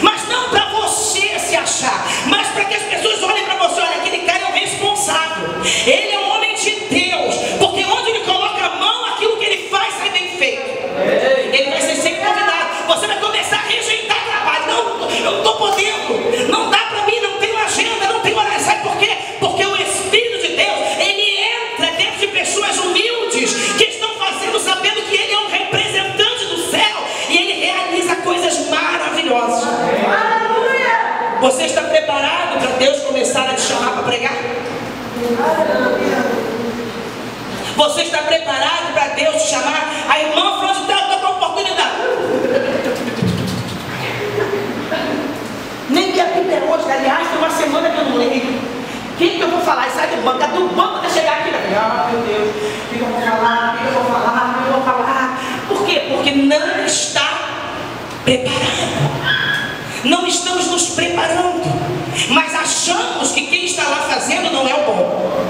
Mas não para você se achar, mas para que as pessoas olhem para você. Olha, aquele cara é o responsável. Ele é um homem de Deus. Porque onde ele coloca a mão, aquilo que ele faz sai bem feito. Ele vai ser sempre convidado. Você vai começar a rejeitar trabalho. Não, eu não estou podendo. Não dá para mim, não tenho agenda, não tenho horário. Sabe por quê? Porque o Espírito de Deus, ele entra dentro de pessoas humildes que estão fazendo, sabendo que ele é um representante do céu e ele realiza coisas maravilhosas. Aleluia! Você está preparado para Deus começar a te chamar para pregar? Você está preparado para Deus te chamar? A irmã falou assim, tá com oportunidade. Nem que a Bíblia é hoje, aliás, tem uma semana que eu não leio. Quem que eu vou falar? Sai do banco, do banco até chegar aqui. Ah, meu Deus, o que eu vou falar? O que eu vou falar? O que eu vou falar? Por quê? Porque não está preparado. Não estamos nos preparando, mas achamos que quem está lá fazendo não é o bom.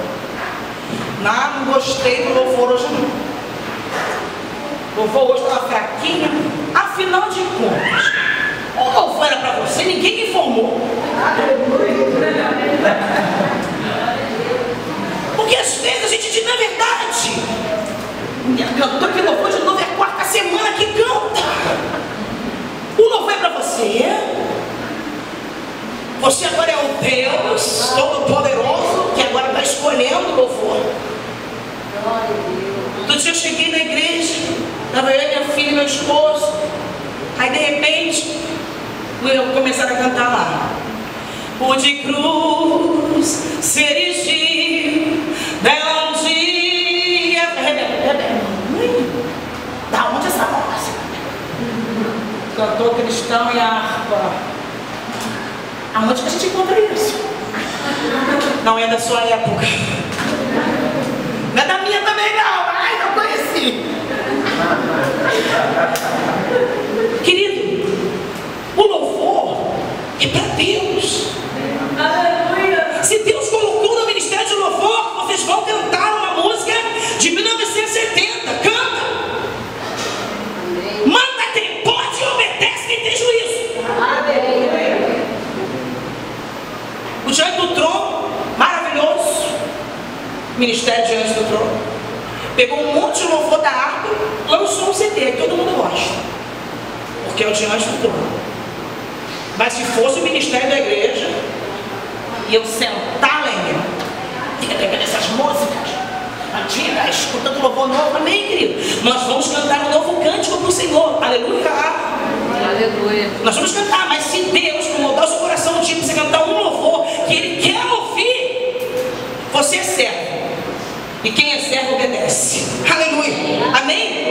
Não gostei do louvor hoje não. O louvor hoje estava fraquinho. Afinal de contas, o louvor era para você, ninguém me informou. Porque às vezes a gente diz, na verdade, cantor que louvor de novo é a quarta semana que canta. O louvor é para você. Você agora é o Deus Todo-Poderoso que agora está escolhendo o louvor. Outro dia eu cheguei na igreja, estava eu, minha filha e meu esposo. Aí de repente, começaram a cantar lá. O de cruz se erigiu, dela um dia. Da onde essa música? Cantor cristão e a harpa. Aonde que a gente encontra isso? Não é da sua época. Não é da minha também não. Ai, não conheci. Querido, o louvor é para Deus. Aleluia! Se Deus colocou no ministério de louvor, vocês vão cantar uma música de 1970. Canta. Manda quem pode e obedece quem tem juízo. Aleluia! O Diante do Trono, maravilhoso. Ministério Diante do Trono. Pegou um monte de louvor da harpa, lançou um CD que todo mundo gosta. Porque é o Diante do Trono. Mas se fosse o ministério da igreja, e eu sentar, lenha, fica pegando essas músicas antigas, escutando louvor novo, amém, querido? Nós vamos cantar um novo cântico para o Senhor, aleluia. Aleluia! Nós vamos cantar, mas se Deus mudar o seu coração um dia para você cantar um louvor que Ele quer ouvir, você é servo. E quem é servo obedece. Aleluia. Amém?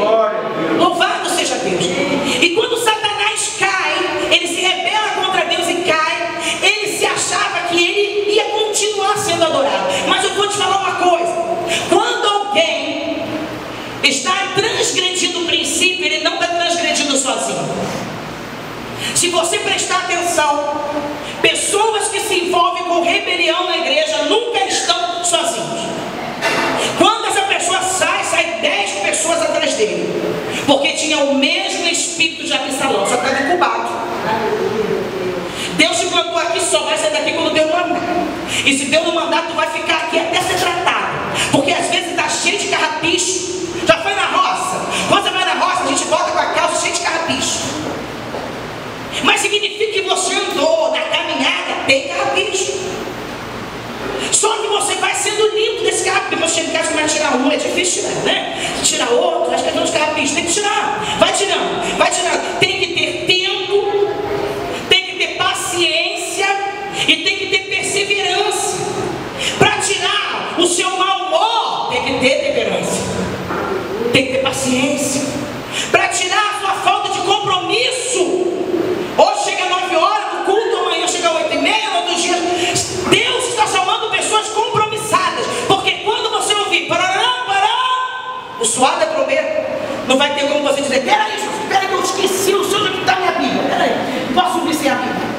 Louvado seja Deus. E quando Satanás cai, ele se rebela contra Deus e cai, ele se achava que ele ia continuar sendo adorado. Mas eu vou te falar uma coisa. Quando Se você prestar atenção, pessoas que se envolvem com rebelião na igreja nunca estão sozinhos. Quando essa pessoa sai 10 pessoas atrás dele, porque tinha o mesmo espírito de Absalão, só está incubado. Deus te plantou aqui, só vai sair daqui quando Deus mandar. E se Deus não mandar, tu vai ficar aqui até ser tratado. Porque às vezes está cheio de carrapicho. Já foi na roça? Quando você vai na roça, a gente volta com a calça cheia de carrapicho. Mas significa que você andou na caminhada, tem carrapicho. Só que você vai sendo limpo desse carrapicho. Depois chega em casa, vai tirar um, é difícil tirar, né? Tirar outro, acho que é uns carrapichos, tem que tirar. Vai tirando, vai tirando. Tem que ter tempo, tem que ter paciência e tem que ter perseverança. Para tirar o seu mau humor, tem que ter temperança, tem que ter paciência. Para tirar a sua falta de compromisso, hoje chega 9 horas no culto, amanhã chega 8h30, no outro dia. Deus está chamando pessoas compromissadas, porque quando você ouvir parará, o suado é trombeta, não vai ter como você dizer: peraí, que eu esqueci o seu que está minha Bíblia, peraí, não posso subir sem a Bíblia.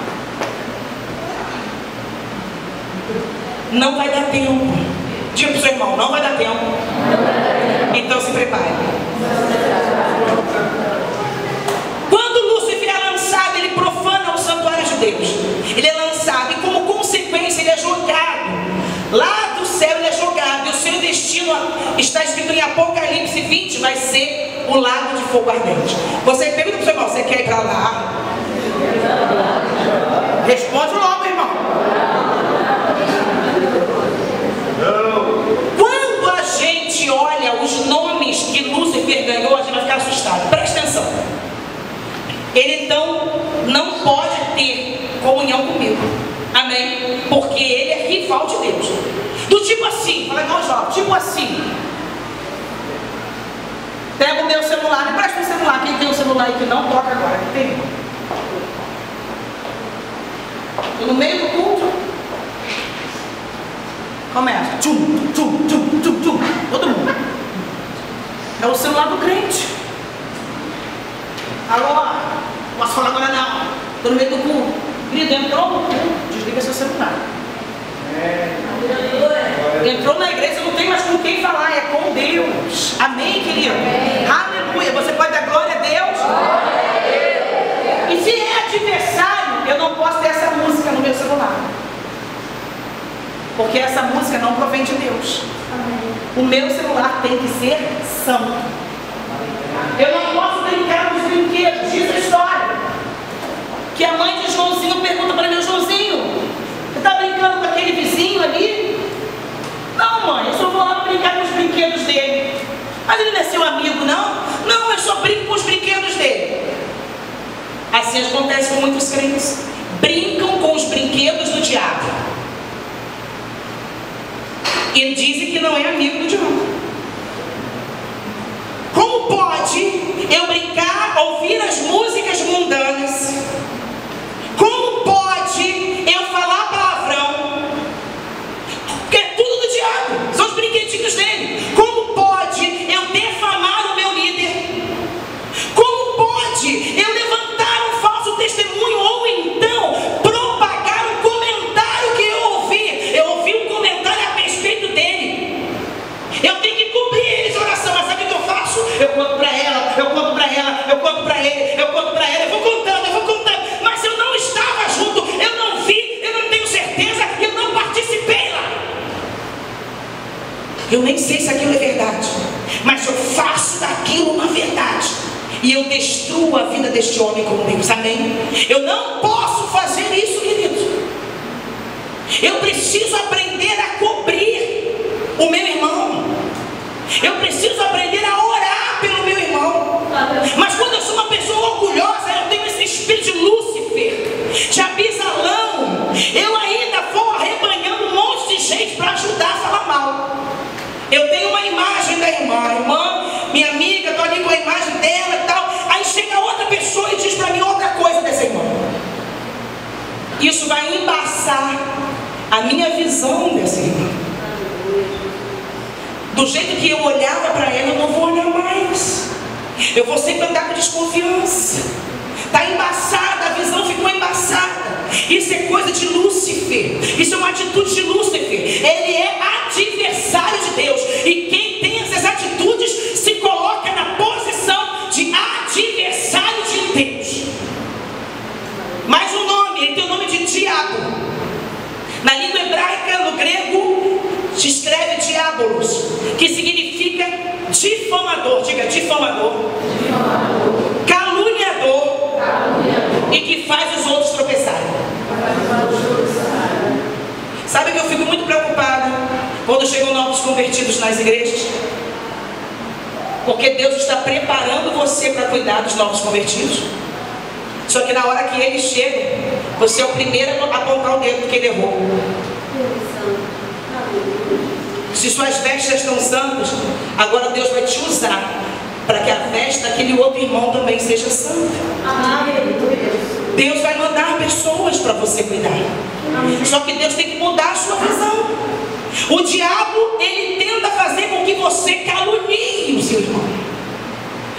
Não vai dar tempo. Diga para o seu irmão: não vai dar tempo. Então se prepare. Quando Lúcifer é lançado, ele profana o santuário de Deus. Ele é lançado e, como consequência, ele é jogado. Lá do céu ele é jogado. E o seu destino, está escrito em Apocalipse 20, vai ser o lago de fogo ardente. Você pergunta para o seu irmão: você quer ir para lá? Responde logo, irmão. Quando a gente olha os nomes que Lúcifer ganhou, a gente vai ficar assustado. Presta atenção. Ele então não pode ter comunhão comigo. Amém? Porque ele é rival de Deus. Do tipo assim, fala igual jovem, tipo assim. Pega o meu celular, me presta o celular. Quem tem um celular aí que não toca agora? Quem tem? E no meio do culto, começa. Tchum, tchum, tchum, tchum, tchum. Todo mundo. É o celular do crente. Alô? Posso falar agora não? Estou no meio do culto. Querido, entrou no culto, desliga seu celular. Entrou na igreja, não tem mais com quem falar, é com Deus. Amém, querido? Aleluia. Você pode dar glória a Deus? E se é adversário, eu não posso ter essa música no meu celular. Porque essa música não provém de Deus. O meu celular tem que ser santo. Eu não posso brincar com os brinquedos. Diz a história que a mãe de Joãozinho pergunta para meu Joãozinho: você está brincando com aquele vizinho ali? Não, mãe, eu só vou lá brincar com os brinquedos dele. Mas ele não é seu amigo, não? Não, eu só brinco com os brinquedos dele. Assim acontece com muitos crentes. Brincam com os brinquedos do diabo. E dizem que não é amigo do diabo. Como pode eu brincar, ouvir as músicas mundanas? Como pode eu falar palavrão? Porque é tudo do diabo, são os brinquedinhos dele. Como pode eu defamar o meu líder? Como pode eu levantar um falso testemunho ou então propagar um comentário que eu ouvi? Eu ouvi um comentário a respeito dele. Eu tenho que cobrir ele de oração, mas sabe o que eu faço? Eu conto para ela, eu conto para ela, eu conto para ele, eu conto para ela, eu vou contando, mas eu não estava junto, eu não vi, eu não tenho certeza, eu não participei lá. Eu nem sei se aquilo é verdade, mas eu faço daquilo uma verdade e eu destruo a vida deste homem com Deus. Amém? Eu não posso fazer isso, querido. Eu preciso aprender a cobrir o meu irmão. Eu preciso aprender a orar pelo meu irmão. Mas quando eu sou uma pessoa orgulhosa, eu tenho esse espírito de Lúcifer, de Absalão, eu ainda vou arrebanhando um monte de gente para ajudar a falar mal. Eu tenho uma imagem da irmã, minha amiga, estou ali com a imagem dela e tal. Aí chega outra pessoa e diz para mim outra coisa dessa irmã. Isso vai embaçar a minha visão dessa irmã. Do jeito que eu olhava para ela, eu não vou olhar mais. Eu vou sempre andar com desconfiança. Está embaçada a visão Isso é coisa de Lúcifer. Isso é uma atitude de Lúcifer. Ele é adversário de Deus. E quem tem essas atitudes se coloca na posição de adversário de Deus. Mais um nome, ele tem o nome de diabo. Na língua hebraica, no grego, se escreve diabolos, que significa difamador. Diga, difamador. Caluniador. E que faz os outros tropeçarem. Sabe que eu fico muito preocupada quando chegam novos convertidos nas igrejas? Porque Deus está preparando você para cuidar dos novos convertidos. Só que na hora que eles chegam, você é o primeiro a apontar o dedo que ele errou. Se suas vestes estão santas, agora Deus vai te usar para que a veste daquele outro irmão também seja santa. Deus vai mandar pessoas para você cuidar. Só que Deus tem que mudar a sua visão. O diabo, ele tenta fazer com que você calunie o seu irmão.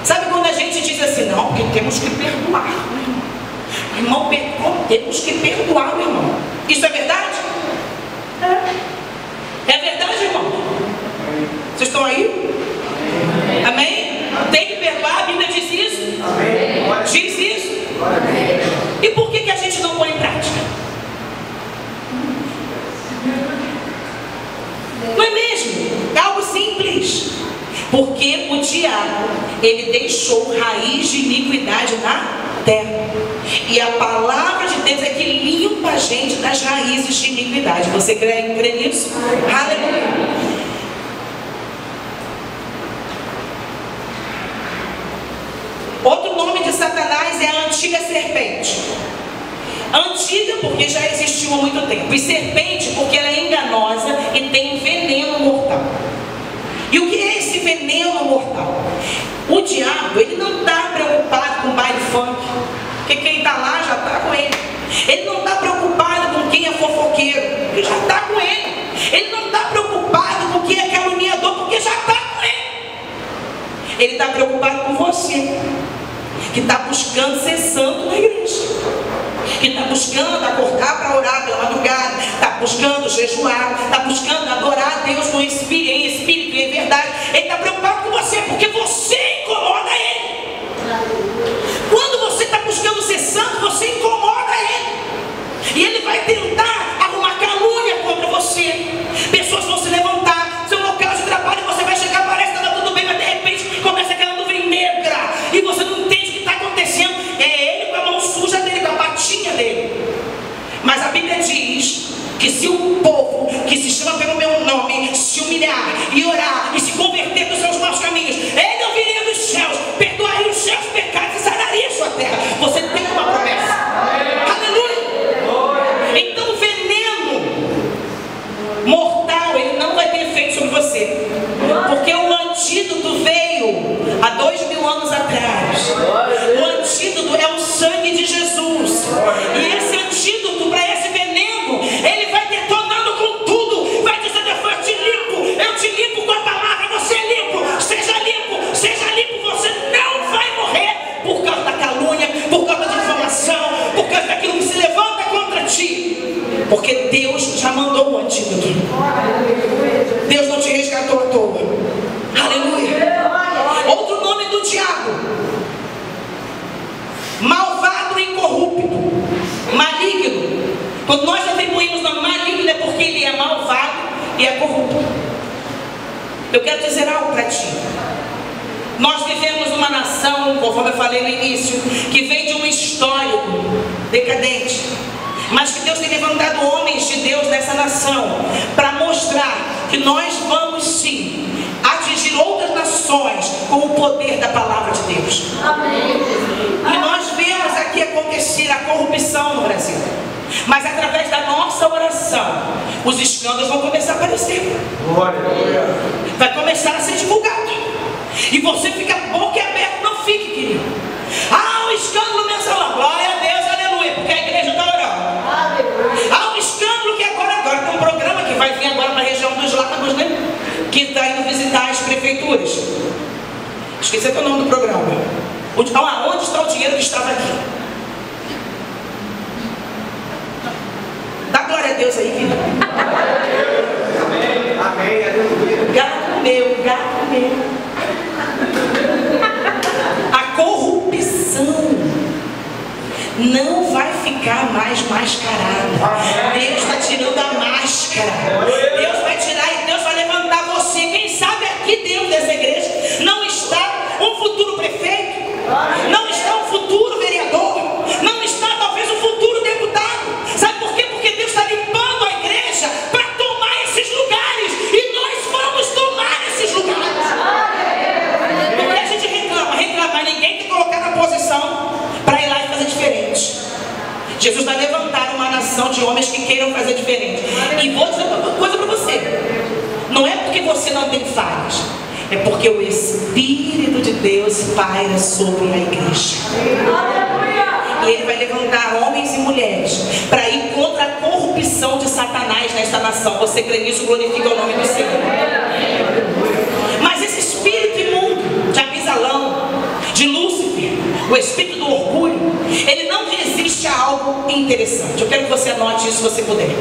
Sabe quando a gente diz assim, não, porque temos que perdoar, meu irmão? Irmão, temos que perdoar, meu irmão. Isso é verdade? É verdade, irmão? Vocês estão aí? Amém? Tem que perdoar, a Bíblia diz isso? Diz isso? E por que a gente não põe em prática? Não é mesmo? É algo simples. Porque o diabo, ele deixou raiz de iniquidade na terra. E a palavra de Deus é que limpa a gente das raízes de iniquidade. Você crê nisso? Aleluia. Outro nome de Satanás é a antiga serpente. Antiga porque já existiu há muito tempo. E serpente porque ela é enganosa e tem veneno mortal. E o que é esse veneno mortal? O diabo, ele não está preocupado com baile funk, porque quem está lá já está com ele. Ele não está preocupado com quem é fofoqueiro, porque já está com ele. Ele não está preocupado com quem é caluniador, porque já está com ele. Ele está preocupado com você, que está buscando ser santo na igreja, que está buscando acordar para orar pela madrugada, está buscando jejuar, está buscando adorar a Deus no espírito, em espírito e em verdade. Ele está preocupado com você, porque você incomoda ele. Quando você está buscando ser santo, você incomoda ele. E ele vai tentar arrumar calúnia contra você. Pessoas vão se levantar, seu local de trabalho, você vai chegar, parece que está tudo bem, mas de repente começa aquela nuvem negra, e você não entende o que está acontecendo. É ele com a mão suja dele, com a patinha dele. Mas a Bíblia diz que se o povo que se chama pelo meu nome se humilhar e orar e se converter dos seus maus caminhos, ele ouviria dos céus, perdoaria os seus pecados e sararia a sua terra. Você tem uma promessa. Aleluia. Então o veneno mortal, ele não vai ter efeito sobre você, porque o antídoto veio há 2000 anos atrás. O antídoto é o sangue de Jesus. E esse antídoto para esse veneno, ele vai detonando com tudo. Vai dizer, eu te limpo com a palavra, você é limpo. Seja limpo, você não vai morrer por causa da calúnia, por causa da difamação, por causa daquilo que se levanta contra ti. Porque Deus já mandou o antídoto. Deus não te resgatou à toa. Aleluia. Outro nome do diabo: malvado e incorrupto, maligno. Quando nós atribuímos nome maligno, é porque ele é malvado e é corrupto. Eu quero dizer algo para ti. Nós vivemos numa nação, conforme eu falei no início, que vem de um histórico decadente, mas que Deus tem levantado homens de Deus nessa nação para mostrar que nós vamos sim atingir outras nações com o poder da palavra de Deus. Amém. E nós vemos aqui acontecer a corrupção no Brasil, mas através da nossa oração os escândalos vão começar a aparecer. Vai começar a ser divulgado. E você fica boca aberta, não fique, querido. Um escândalo mensal, glória a Deus, aleluia, porque a igreja está orando. Um escândalo que agora tem um programa que vai vir agora para a região dos lagos, né? Que está indo visitar as prefeituras. Esqueci até o nome do programa. Onde está o dinheiro que estava aqui? Deus aí, filho. Amém, aleluia. Gato meu. A corrupção não vai ficar mais mascarada. Deus está tirando a máscara. Deus vai tirar e Deus vai levantar você. Quem sabe aqui dentro dessa igreja não está um futuro prefeito, não está um futuro vereador, não está talvez um futuro deputado. Sabe por quê? Porque Deus está limpando a igreja para tomar esses lugares, e nós vamos tomar esses lugares. Porque a gente reclama, mas ninguém quer colocar na posição para ir lá e fazer diferente. Jesus vai levantar uma nação de homens que queiram fazer diferente. E vou dizer uma coisa para você: não é porque você não tem falhas, é porque o Espírito de Deus paira sobre a igreja. E Ele vai levantar homens e mulheres para ir contra a corrupção de Satanás nesta nação. Você crê nisso? Glorifica o nome do Senhor. Mas esse espírito imundo de Abisalão, de Lúcifer, o espírito do orgulho, ele não resiste a algo interessante. Eu quero que você anote isso se você puder.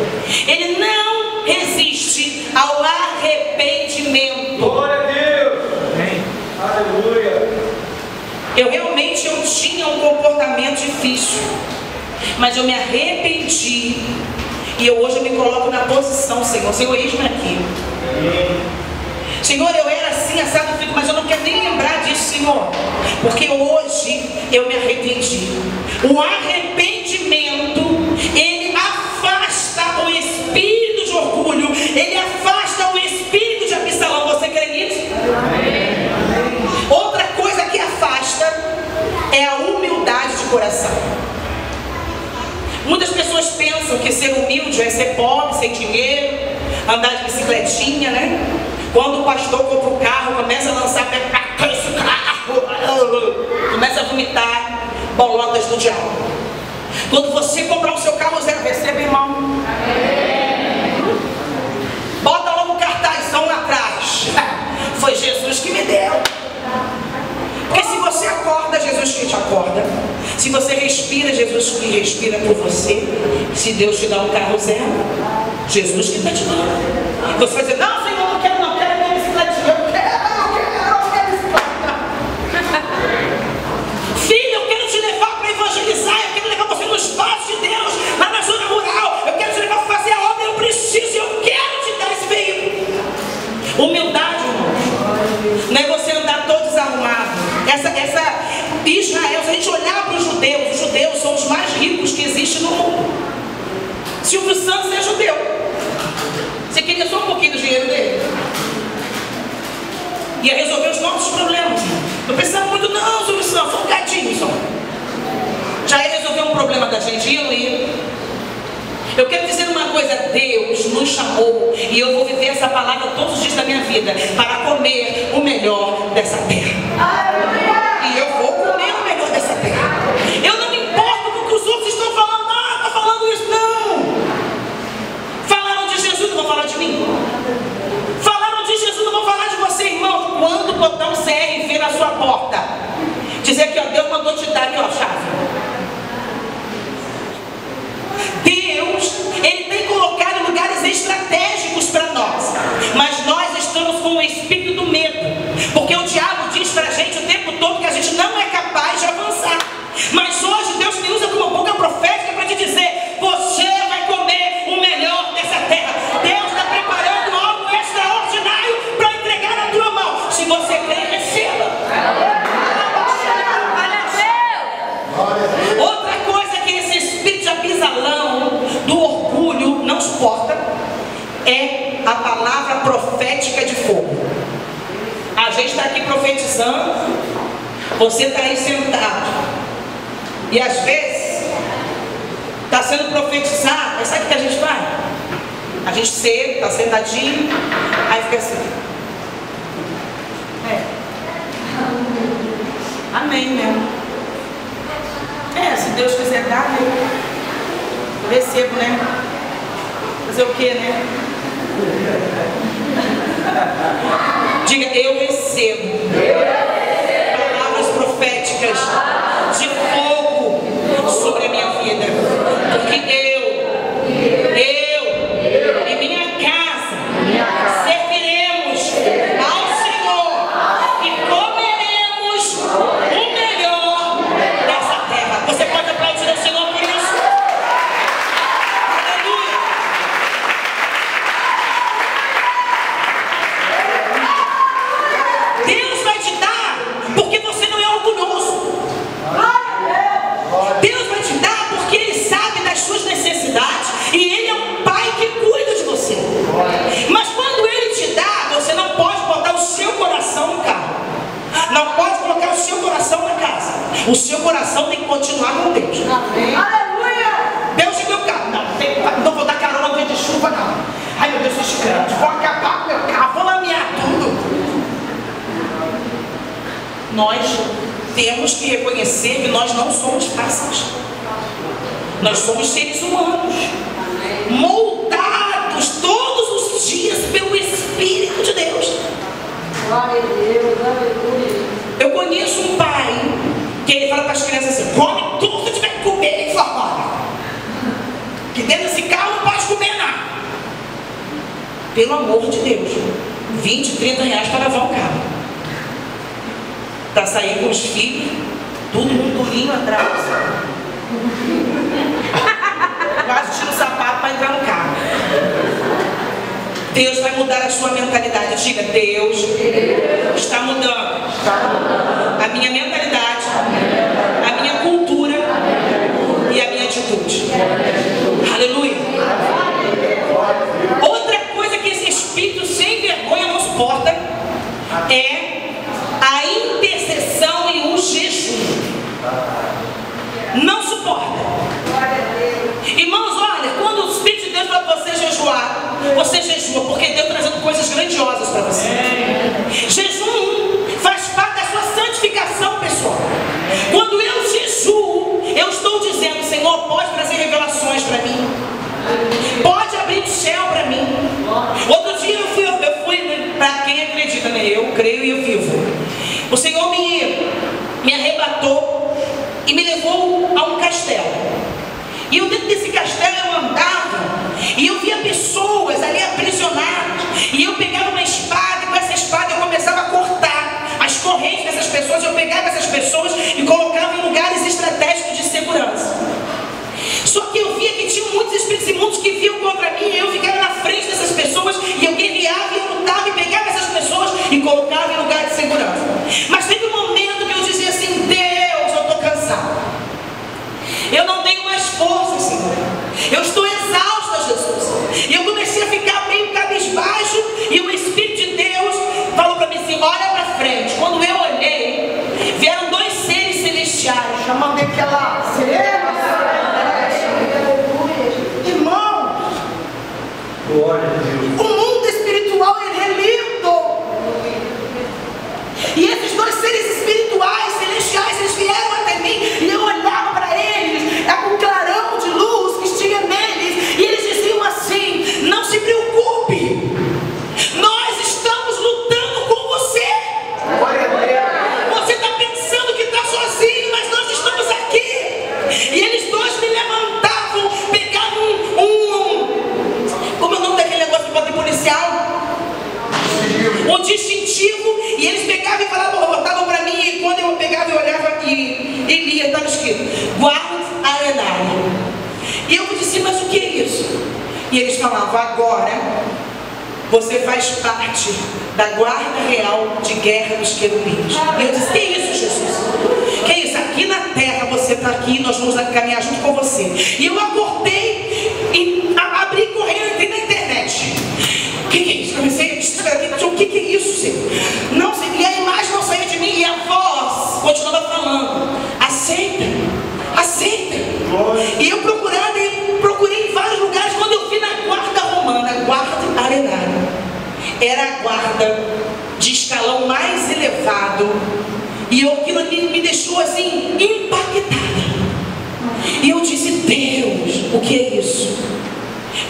Ele não resiste ao arrependimento. Glória a Deus. Amém. Aleluia. Eu tinha um comportamento difícil, mas eu me arrependi. E hoje eu me coloco na posição, Senhor, eis-me aqui. Senhor, eu era assim, assado, filho, mas eu não quero nem lembrar disso, Senhor, porque hoje eu me arrependi. O arrependimento, ele afasta o espírito de orgulho, ele afasta o espírito de Abisalão. Você crê nisso? Outra coisa que afasta é a humildade de coração. Muitas pessoas pensam que ser humilde é ser pobre, sem dinheiro, andar de bicicletinha, né? Quando o pastor compra o carro, começa a lançar esse carro, começa a vomitar bolotas do diabo. Quando você comprar o seu carro zero, receba, irmão. Bota logo um cartazão lá atrás. Foi Jesus que me deu. Porque se você acorda, Jesus que te acorda. Se você respira, Jesus que respira por você. Se Deus te dá um carro zero, Jesus que está te dando. Você vai dizer: não, Senhor, não quero a minha bicicletinha. Eu quero bicicleta. Filho, eu quero te levar para evangelizar. Eu quero levar você no espaço de Deus, lá na zona rural. Eu quero te levar para fazer a obra. Eu preciso, eu quero te dar esse veículo. Humildade, irmão. Não é você andar todo desarrumado. Israel, se a gente olhar para os judeus são os mais ricos que existem no mundo. Silvio Santos é judeu. Você queria só um pouquinho do dinheiro dele? Ia resolver os nossos problemas. Não precisava muito, não, Silvio Santos, só um gatinho só. Já ia resolver um problema da gente, ia ou não ia? Eu quero dizer uma coisa: Deus nos chamou, e eu vou viver essa palavra todos os dias da minha vida, para comer o melhor dessa terra. E eu vou comer o melhor dessa terra. Eu não me importo com o que os outros estão falando. Ah, está falando isso, não. Falaram de Jesus, não vão falar de mim. Falaram de Jesus, não vão falar de você, irmão. Quando botar um CRV na sua porta, dizer que ó, Deus mandou te dar aqui, ó, a chave. Deus, Ele tem colocado lugares estratégicos para nós, mas nós estamos com o espírito do medo, porque o diabo diz para a gente o tempo todo que a gente não é capaz de avançar. Mas hoje Deus me usa como boca profética para te dizer: você vai comer o melhor dessa terra. Deus está preparando algo extraordinário para entregar na tua mão. Se você crê, receba. Outra coisa que esse espírito de Abisalão, do orgulho, não suporta é a palavra profética de fogo. A gente está aqui profetizando, você está aí sentado, e às vezes está sendo profetizado, mas sabe o que a gente faz? A gente senta, está sentadinho, aí fica assim: amém mesmo. Se Deus quiser dar, né? Eu recebo, né? Fazer o quê, né? Diga: eu recebo palavras proféticas de fogo sobre a minha vida, porque eu O seu coração tem que continuar com Deus. Amém. Aleluia! Deus é meu carro. Não vou dar carona no dia de chuva, não. Ai, meu Deus, esses crentes vão acabar com meu carro, vão lamear tudo. Nós temos que reconhecer que nós não somos fáceis. Nós somos seres humanos, moldados todos os dias pelo Espírito de Deus. Glória a Deus, aleluia. Eu conheço um pai que ele fala para as crianças assim: come tudo que tiver que comer e fora. Que dentro desse carro não pode comer nada. Pelo amor de Deus, 20, 30 reais para lavar o carro. Para sair com os filhos, todo mundo dormindo atrás. Quase tira o sapato para entrar no carro. Deus vai mudar a sua mentalidade. Diga: Deus está mudando a minha mentalidade, a minha cultura e a minha atitude. Aleluia. Outra coisa que esse espírito sem vergonha não suporta é a intercessão e o jejum. Não suporta. Irmãos, olha, quando o Espírito de Deus fala para você jejuar, você jejua, porque Deus está trazendo coisas grandiosas para você. Jejum faz parte da sua santificação pessoal. Quando eu jejuo, eu estou dizendo: Senhor, pode trazer revelações para mim, pode abrir o céu para mim. Outro dia eu fui para quem acredita, né? Eu creio e eu vivo. O Senhor me arrebatou e me levou a um castelo. E eu dentro desse castelo eu andava e eu via pessoas ali aprisionadas. E eu pegava uma espada e com essa espada eu começava a cortar as correntes dessas pessoas. Eu pegava essas pessoas e colocava em lugares estratégicos de segurança. Só que eu via que tinha muitos espíritos imundos que viam contra mim. E eu ficava na frente dessas pessoas e eu guerreava e eu lutava e pegava essas pessoas e colocava em lugar de segurança. Mas teve um momento que eu dizia assim: Deus, eu estou cansado. Eu não tenho mais força, Senhor. Eu estou exausta, Jesus. E eu comecei a ficar meio cabisbaixo. E o Espírito de Deus falou para mim assim: olha para frente. Quando eu olhei, vieram dois seres celestiais, chamando daquela irmão. Glória a Deus. O mundo espiritual ele é lindo. E esses dois seres espirituais, celestiais, eles vieram até mim. E eu olhava para eles, com um clarão de luz que tinha neles. E eles diziam assim: não se preocupe, nós estamos lutando com você. Você está pensando que está sozinho, mas nós estamos aqui. E eles dois me levantavam, pegavam como é o nome daquele negócio que bota em policial? Um distintivo. E eles pegavam e falavam, botavam para mim. E quando eu pegava e olhava e lia, estava escrito: guarda arenário. E eu disse: mas o que é isso? E eles falavam: agora você faz parte da guarda real de guerra dos querubins. E eu disse: que é isso, Jesus? Que é isso? Aqui na terra você está aqui, nós vamos caminhar junto com você. E eu acordei e abri correndo, entrei na internet. O que é isso? Comecei a dizer: o que é isso, Senhor? Não sei. E a imagem não saía de mim e a voz continuava falando: aceita, aceita. E eu procurei em vários lugares. Quando eu vi na guarda romana, guarda arenária, era a guarda de escalão mais elevado. E aquilo me deixou assim impactada. E eu disse: Deus, o que é isso?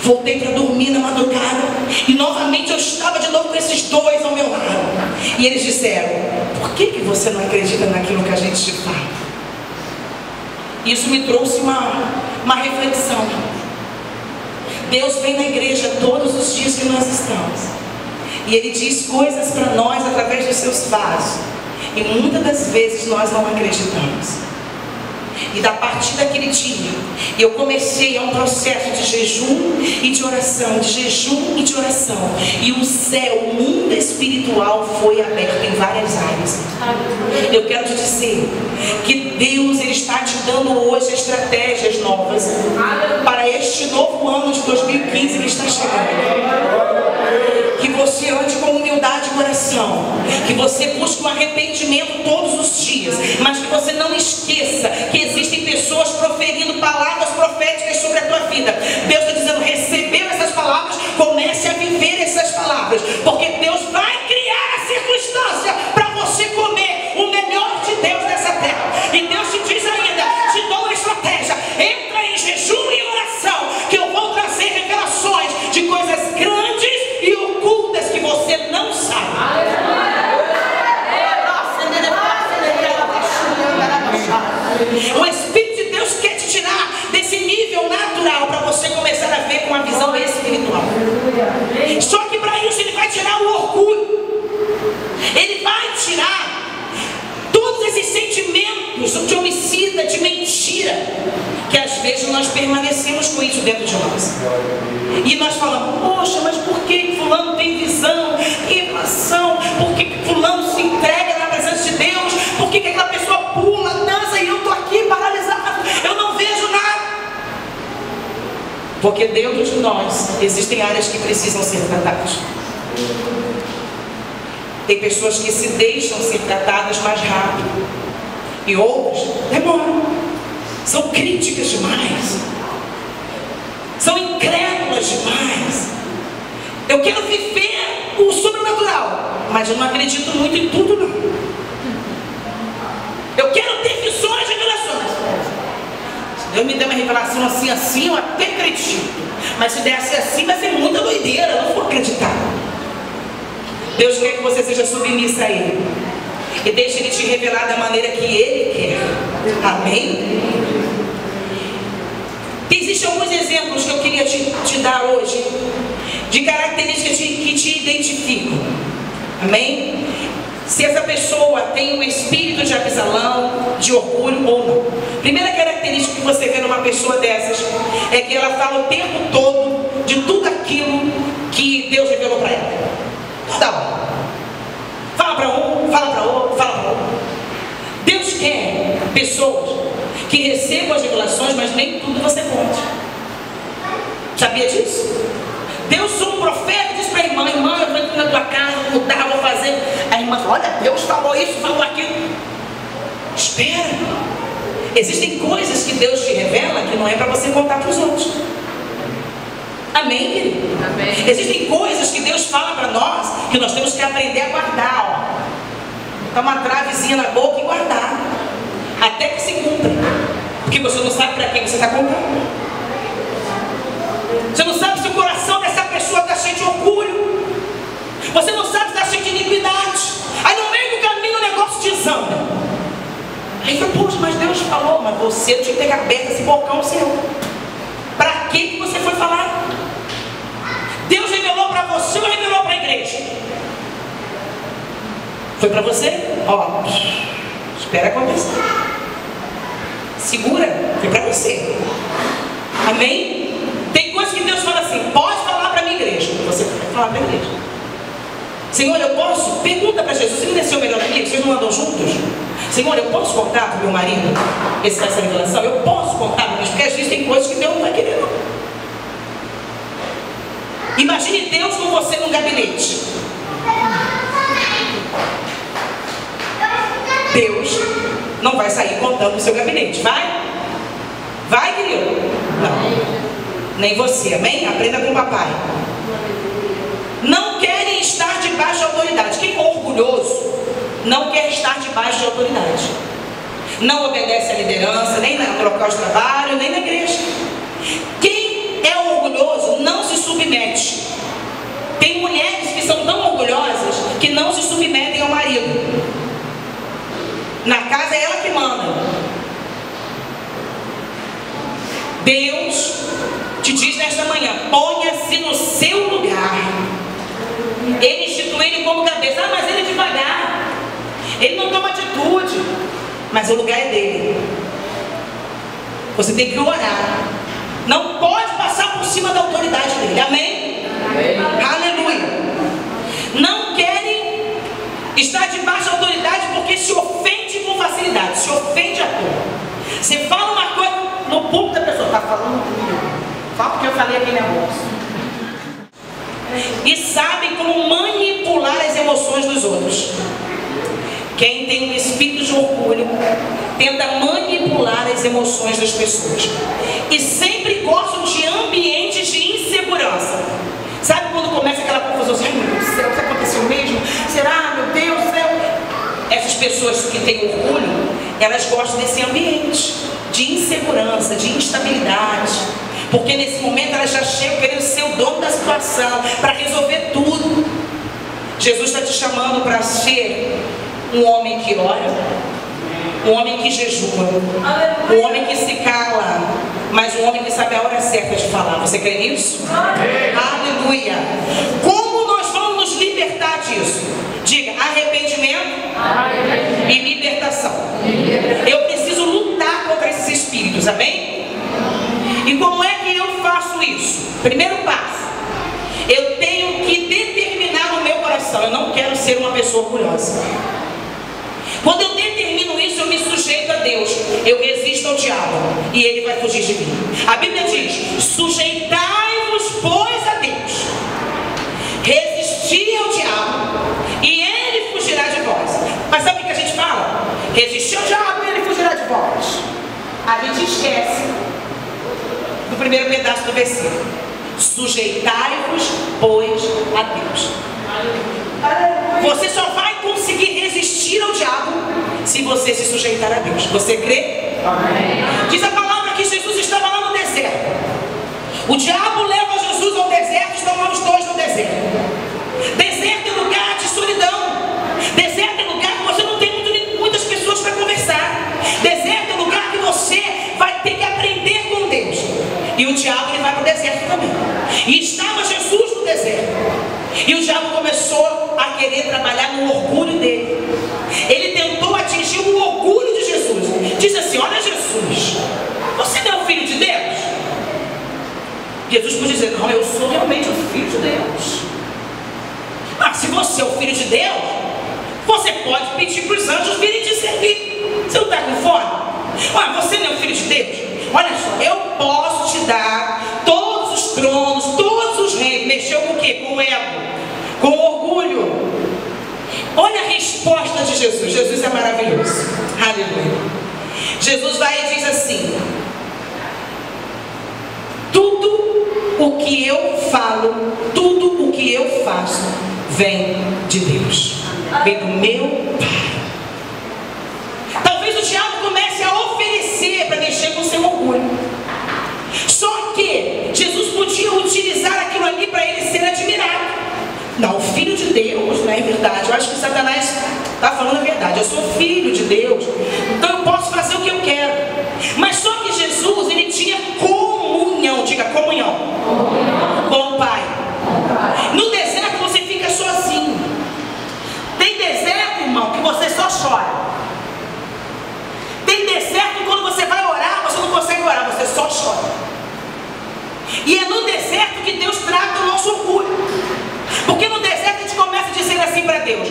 Voltei para dormir na madrugada e novamente eu estava de novo com esses dois ao meu lado. E eles disseram: por que você não acredita naquilo que a gente te fala? Isso me trouxe uma reflexão. Deus vem na igreja todos os dias que nós estamos. E Ele diz coisas para nós através dos seus vasos. E muitas das vezes nós não acreditamos. E da partir daquele dia, eu comecei a um processo de jejum e de oração, de jejum e de oração. E o céu, o mundo espiritual foi aberto em várias áreas. Eu quero te dizer que Deus Ele está te dando hoje estratégias novas para este novo ano de 2015 que está chegando. Que você ande com humildade e oração. que você busque um arrependimento todos os dias, mas que você não esqueça que existem pessoas proferindo palavras proféticas sobre a tua vida. Deus está dizendo, recebeu essas palavras, comece a viver essas palavras, porque Deus vai criar a circunstância para você comer o melhor de Deus nessa terra. E Deus te diz ainda, te dou uma estratégia, entra em jejum e oração, que eu vou trazer revelações de coisas grandes e ocultas que você não sabe. O Espírito de Deus quer te tirar desse nível natural para você começar a ver com a visão espiritual. Só que para isso ele vai tirar o orgulho. Ele vai tirar todos esses sentimentos de homicida, de mentira, que às vezes nós permanecemos com isso dentro de nós. E nós falamos, poxa, mas por que fulano tem visão, revelação? Por que fulano se entrega na presença de Deus? Por que aquela pessoa pula, dança e eu estou aqui paralisado? Eu não vejo nada. Porque dentro de nós existem áreas que precisam ser tratadas. Tem pessoas que se deixam ser tratadas mais rápido e outras demoram. São críticas demais, são incrédulas demais. Eu quero viver o sobrenatural, mas eu não acredito muito em tudo não. Eu quero ter visões e revelações. Se Deus me der uma revelação assim, eu até acredito, mas se der assim vai ser muita doideira, eu não vou acreditar. Deus quer que você seja submissa a Ele e deixe Ele te revelar da maneira que Ele quer. Amém? Existem alguns exemplos que eu queria te dar hoje, de características que te identificam. Amém? Se essa pessoa tem um espírito de Absalão, de orgulho ou não. Primeira característica que você vê numa pessoa dessas é que ela fala o tempo todo de tudo aquilo que Deus revelou para ela. Toda hora. Fala para um, fala para outro, fala para outro. Deus quer pessoas que recebam as revelações, mas nem tudo você conte. Sabia disso? Deus, sou um profeta, diz para a irmã, eu vou entrar na tua casa, vou mudar, vou fazer. A irmã fala, olha, Deus falou isso, falou aquilo. Espera. Existem coisas que Deus te revela que não é para você contar para os outros. Amém, querido? Amém. Existem coisas que Deus fala para nós que nós temos que aprender a guardar. Botar uma travezinha na boca e guardar até que se cumpra, porque você não sabe para quem você está contando. Você não sabe se o coração dessa pessoa está cheio de orgulho. Você não sabe se está cheio de iniquidade. Aí no meio do caminho o negócio desanda. Aí fala, poxa, mas Deus falou, mas você tinha que ter aberto esse bocão seu. Para que você foi falar? Deus revelou para você ou revelou para a igreja? Foi para você? Ó, espera acontecer. Segura, foi para você. Amém? Tem coisas que Deus fala assim, pode falar para a minha igreja. Você vai falar para a igreja. Senhor, eu posso? Pergunta para Jesus, você não é seu melhor amigo? Vocês não andam juntos? Senhor, eu posso contar para o meu marido essa revelação? Eu posso contar para eles? Porque às vezes tem coisas que Deus não vai querer, não. Imagine Deus com você num gabinete. Deus não vai sair contando no seu gabinete, vai? Vai, querido? Não. Nem você, amém? Aprenda com o papai. Não querem estar debaixo de autoridade. Quem é orgulhoso não quer estar debaixo de autoridade. Não obedece à liderança, nem no local de trabalho, nem na igreja. Quem é orgulhoso não se submete. Tem mulheres que são tão orgulhosas que não se submetem ao marido. Na casa é ela que manda. Deus te diz nesta manhã, ponha-se no seu lugar. Ele instituiu ele como cabeça. Ah, mas ele é devagar, ele não toma atitude, mas o lugar é dele. Você tem que orar. Não pode passar por cima da autoridade dele. Amém? Amém. Aleluia. Não querem estar debaixo da autoridade porque se ofende com facilidade, se ofende à toa. Você fala uma coisa no público da pessoa, está falando comigo, só porque eu falei aquele negócio. E sabem como manipular manipular as emoções dos outros. Quem tem um espírito de orgulho tenta manipular as emoções das pessoas. E sempre gostam de ambientes de insegurança. Sabe quando começa aquela confusão? Ai, meu Deus do céu, isso aconteceu mesmo? Será? Meu Deus do céu. Essas pessoas que têm orgulho, elas gostam desse ambiente de insegurança, de instabilidade. Porque nesse momento elas já chegam querendo ser o dono da situação, para resolver tudo. Jesus está te chamando para ser um homem que ora, um homem que jejua, um homem que se cala, mas um homem que sabe a hora certa de falar. Você crê nisso? Aleluia! Como nós vamos nos libertar disso? Diga: arrependimento e libertação. Eu preciso lutar contra esses espíritos, amém? E como é que eu faço isso? Primeiro passo: eu tenho que determinar no meu coração, eu não quero ser uma pessoa orgulhosa. Quando eu determino isso, eu me sujeito a Deus. Eu resisto ao diabo e ele vai fugir de mim. A Bíblia diz: sujeitai-vos, pois, a Deus. Resisti ao diabo e ele fugirá de vós. Mas sabe o que a gente fala? Resistir ao diabo e ele fugirá de vós. A gente esquece do primeiro pedaço do versículo: sujeitai-vos, pois, a Deus. Você só vai conseguir resistir ao diabo se você se sujeitar a Deus. Você crê? Amém. Diz a palavra que Jesus estava lá no deserto. O diabo leva Jesus ao deserto, estão lá os dois no deserto. Deserto é lugar de solidão. Deserto é lugar que você não tem muitas pessoas para conversar. Deserto é lugar que você vai ter que aprender com Deus. E o diabo, ele vai para o deserto também. E estava Jesus no deserto. E o diabo começou a querer trabalhar no orgulho dele. Ele tentou atingir o orgulho de Jesus. Diz assim: olha, Jesus, você não é o Filho de Deus? Jesus pode dizer: não, eu sou realmente o Filho de Deus. Mas se você é o Filho de Deus, você pode pedir para os anjos virem te servir. Você não está com fome? Ah, você não é o Filho de Deus? Olha só, eu posso te dar todos os tronos, todos os reis. Mexeu com o quê? Com o ego, com o orgulho. Olha a resposta de Jesus. Jesus é maravilhoso. Aleluia. Jesus vai e diz assim: tudo o que eu falo, tudo o que eu faço vem de Deus, vem do meu Pai. Talvez o diabo comece a oferecer para mexer com o seu orgulho. Só que Jesus podia utilizar aquilo ali para ele ser admirado. Não, o Filho de Deus, não é verdade. Eu acho que Satanás está falando a verdade. Eu sou filho de Deus, então eu posso fazer o que eu quero. Mas só que Jesus, ele tinha comunhão. Diga: comunhão com o Pai. No deserto você fica sozinho. Tem deserto, irmão, que você só chora. Tem deserto que quando você vai orar, você não consegue orar, você só chora. E é no deserto que Deus trata o nosso orgulho. Porque no deserto a gente começa a dizer assim para Deus: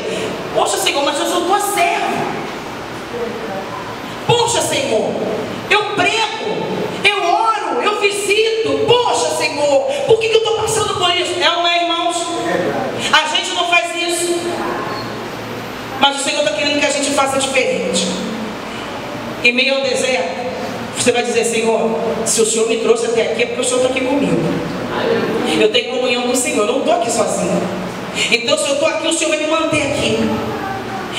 poxa, Senhor, mas eu sou tua serva. Poxa, Senhor, eu prego, eu oro, eu visito. Poxa, Senhor, por que eu estou passando por isso? É ou não é, irmãos? A gente não faz isso. Mas o Senhor está querendo que a gente faça diferente. Em meio ao deserto, você vai dizer: Senhor, se o Senhor me trouxe até aqui, é porque o Senhor está aqui comigo. Eu tenho comunhão com o Senhor, eu não estou aqui sozinho. Então, se eu estou aqui, o Senhor vai me manter aqui.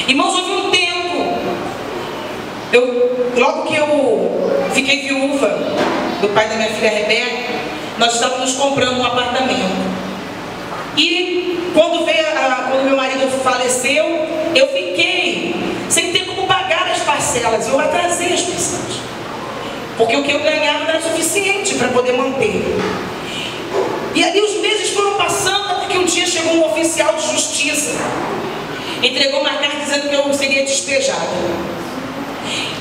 Irmãos, houve um tempo, logo que eu fiquei viúva do pai da minha filha Rebeca, nós estávamos comprando um apartamento. E quando meu marido faleceu, eu fiquei sem ter como pagar as parcelas. Eu atrasei as parcelas, porque o que eu ganhava não era suficiente para poder manter. E ali os meses foram passando, até que um dia chegou um oficial de justiça, entregou uma carta dizendo que eu seria despejada.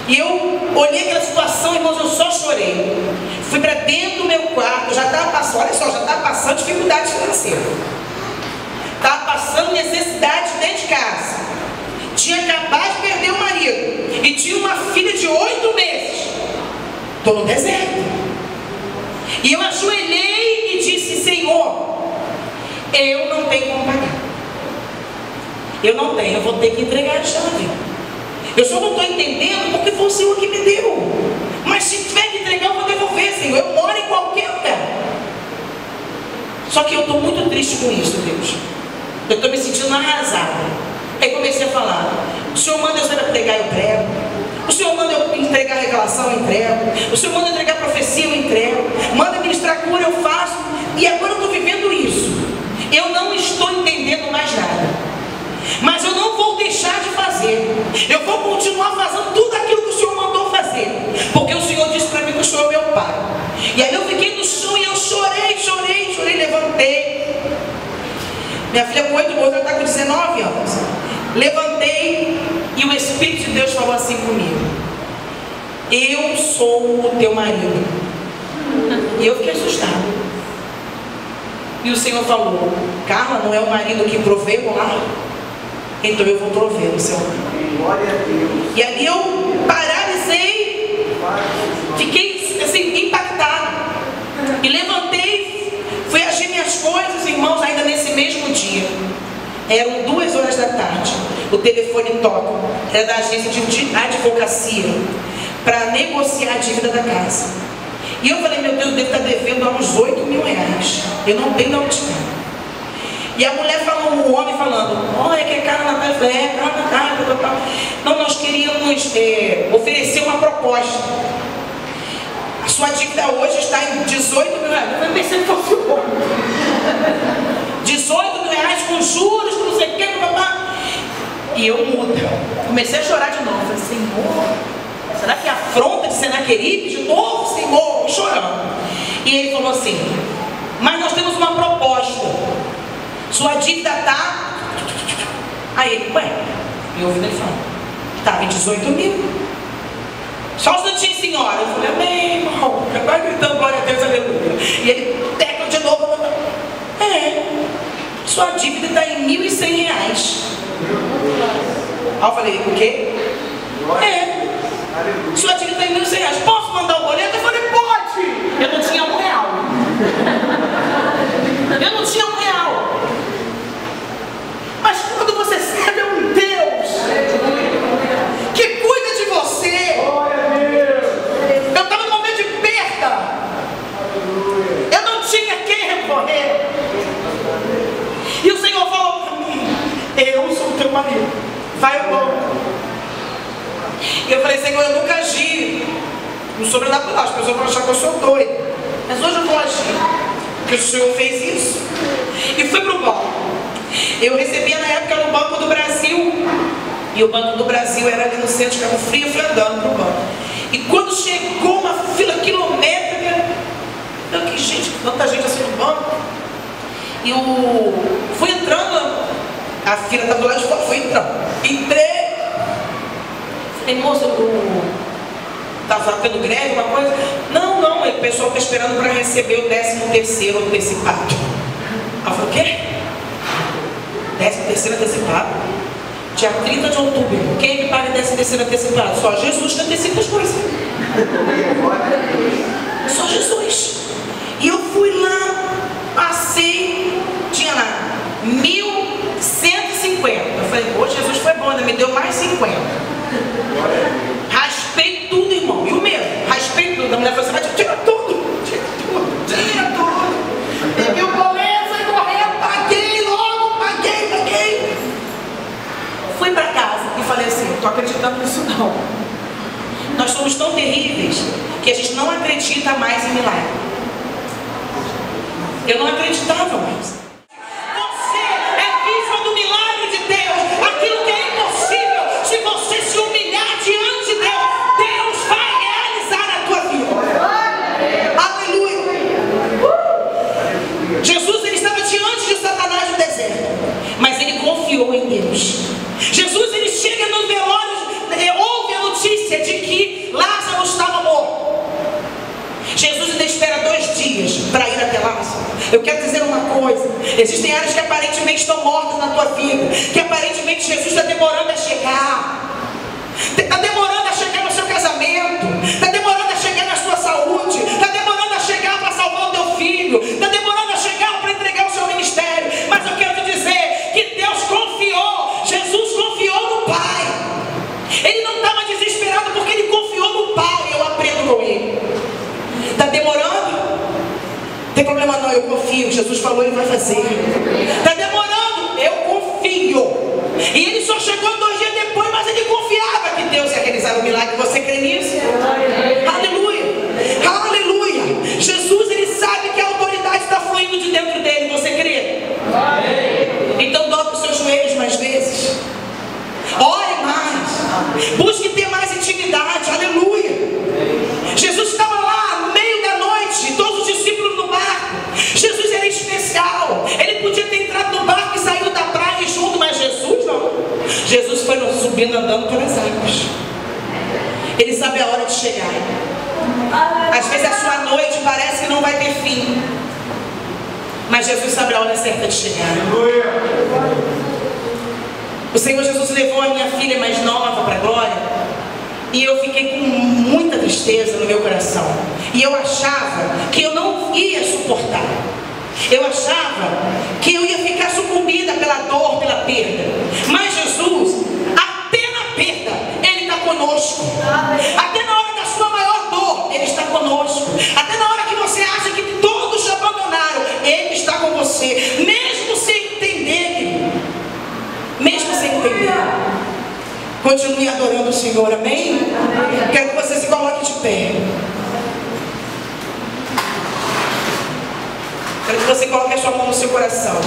E eu olhei aquela situação, irmãos, eu só chorei. Fui para dentro do meu quarto, já estava passando, olha só, já estava passando dificuldade financeira. Estava passando necessidade dentro de casa. Tinha acabado de perder o marido e tinha uma filha de 8 meses. Estou no deserto. E eu ajoelhei e disse: Senhor, eu não tenho como pagar. Eu não tenho, eu vou ter que entregar a chave. Eu só não estou entendendo porque foi o Senhor que me deu. Mas se tiver que entregar, eu vou devolver, Senhor. Eu moro em qualquer lugar. Só que eu estou muito triste com isso, Deus. Eu estou me sentindo arrasada. Aí comecei a falar: o Senhor manda eu pregar, eu prego. O Senhor manda eu entregar a revelação, eu entrego. O Senhor manda eu entregar a profecia, eu entrego. Manda ministrar cura, eu faço. E agora eu estou vivendo isso. Eu não estou entendendo mais nada. Mas eu não vou deixar de fazer. Eu vou continuar fazendo tudo aquilo que o Senhor mandou fazer. Porque o Senhor disse para mim que o Senhor é meu Pai. E aí eu fiquei no chão e eu chorei, levantei. Minha filha com 8 anos, ela está com 19 anos. Levantei e o Espírito de Deus falou assim comigo: eu sou o teu marido. E eu fiquei assustada. E o Senhor falou: Carla, não é o marido que provê o lar? Então eu vou prover o seu lar. E ali eu paralisei, fiquei assim, impactada. E levantei, fui agir minhas coisas, irmãos, ainda nesse mesmo dia. Eram 2 horas da tarde. O telefone toca. Era da agência de advocacia para negociar a dívida da casa. E eu falei: meu Deus, eu devo estar devendo a uns 8 mil reais. Eu não tenho de onde tirar. E a mulher falou, o homem falando: olha, que é cara Natália. Eu falei: é, cara Natália. Não, nós queríamos oferecer uma proposta. A sua dívida hoje está em 18 mil reais. Eu pensei que fosse o bom. 18 mil reais com juros, com não sei o que, papá. E eu mudo. Comecei a chorar de novo. Eu falei: Senhor, será que é afronta de Senaqueribe de novo, Senhor? Chorando. E ele falou assim: mas nós temos uma proposta. Sua dívida está... Aí ele: ué, eu ouvi ele falando: estava em 18 mil. Só um instantinho, senhora. Eu falei: amém, irmão. Vai gritando glória a Deus, aleluia. E ele tecla de novo. Sua dívida está em 1.100 reais. Aí eu falei: o quê? Sua dívida está em 1.100 reais. Posso mandar o boleto? Eu falei: pode. Eu não tinha R$1. Eu não tinha R$1. Mas quando você serve a um Deus que cuida de você, eu estava num momento de perda. Eu não tinha quem recorrer. E o Senhor falou para mim: eu sou o teu marido. Vai ao banco. E eu falei: Senhor, eu nunca agi no sobrenatural. As pessoas vão achar que eu sou doida. Mas hoje eu vou agir. Porque o Senhor fez isso. E fui para o banco. Eu recebia na época no Banco do Brasil. E o Banco do Brasil era ali no centro de Cabo Frio. Eu fui andando para o banco. E quando chegou uma fila quilométrica, eu que gente, tanta gente assim no banco. E eu fui entrando. A fila estava do lado de fora. Fui entrando. Entrei. Falei: moço, estava tendo greve, uma coisa? Não, o pessoal está esperando para receber o 13º antecipado. Ela falou: o quê? 13º antecipado? Dia 30 de outubro. Quem é que paga 13º antecipado? Só Jesus que antecipa as coisas. Só Jesus. E eu fui lá, passei, tinha lá 1.150. Eu falei: pô, Jesus foi bom, ainda me deu mais 50. Raspei tudo, irmão. E o medo? Raspei tudo. A mulher falou: você vai tirar tudo. Tira tudo. Peguei o boleto, saí correndo, paguei logo, paguei. Fui para casa e falei assim: não estou acreditando nisso não. Nós somos tão terríveis que a gente não acredita mais em milagre. Eu não acreditava mais. Jesus, ele estava diante de Satanás no deserto, mas ele confiou em Deus. Jesus, ele chega no velório, ouve a notícia de que Lázaro estava morto. Jesus ainda espera 2 dias para ir até Lázaro. Eu quero dizer uma coisa: existem áreas que aparentemente estão mortas na tua vida, que aparentemente Jesus está demorando a chegar. Está demorando a chegar no seu casamento, está demorando a chegar na sua saúde, está demorando a chegar para salvar o teu filho, está demorando a chegar para entregar o seu ministério. Mas eu quero te dizer que Deus confiou E ele só chegou 2 dias depois, mas ele confiava que Deus ia realizar o milagre. Você crê nisso? Aleluia! Aleluia! Jesus, ele sabe que a autoridade está fluindo de dentro dele. Você crê? Então dobre os seus joelhos mais vezes. Ore mais. Busque ter mais intimidade. Aleluia! Jesus estava lá no meio da noite, todos os discípulos no barco. Jesus era especial. Ele podia ter entrado no barco e saído da praia junto, mas Jesus não. Jesus foi subindo, andando pelas águas. Ele sabe a hora de chegar. Às vezes a sua noite parece que não vai ter fim, mas Jesus sabe a hora certa de chegar. O Senhor Jesus levou a minha filha mais nova para a glória. E eu fiquei com muita tristeza no meu coração. E eu achava que eu não ia suportar. Eu achava que eu ia ficar sucumbida pela dor, pela perda. Mas Jesus, até na perda, Ele está conosco. Até na hora da sua maior dor, Ele está conosco. Até na hora que você acha que todos te abandonaram, Ele está com você. Mesmo sem entender, querido. Mesmo sem entender. Continue adorando o Senhor, amém? Quero que você se coloque de pé. Quero que você coloque a sua mão no seu coração.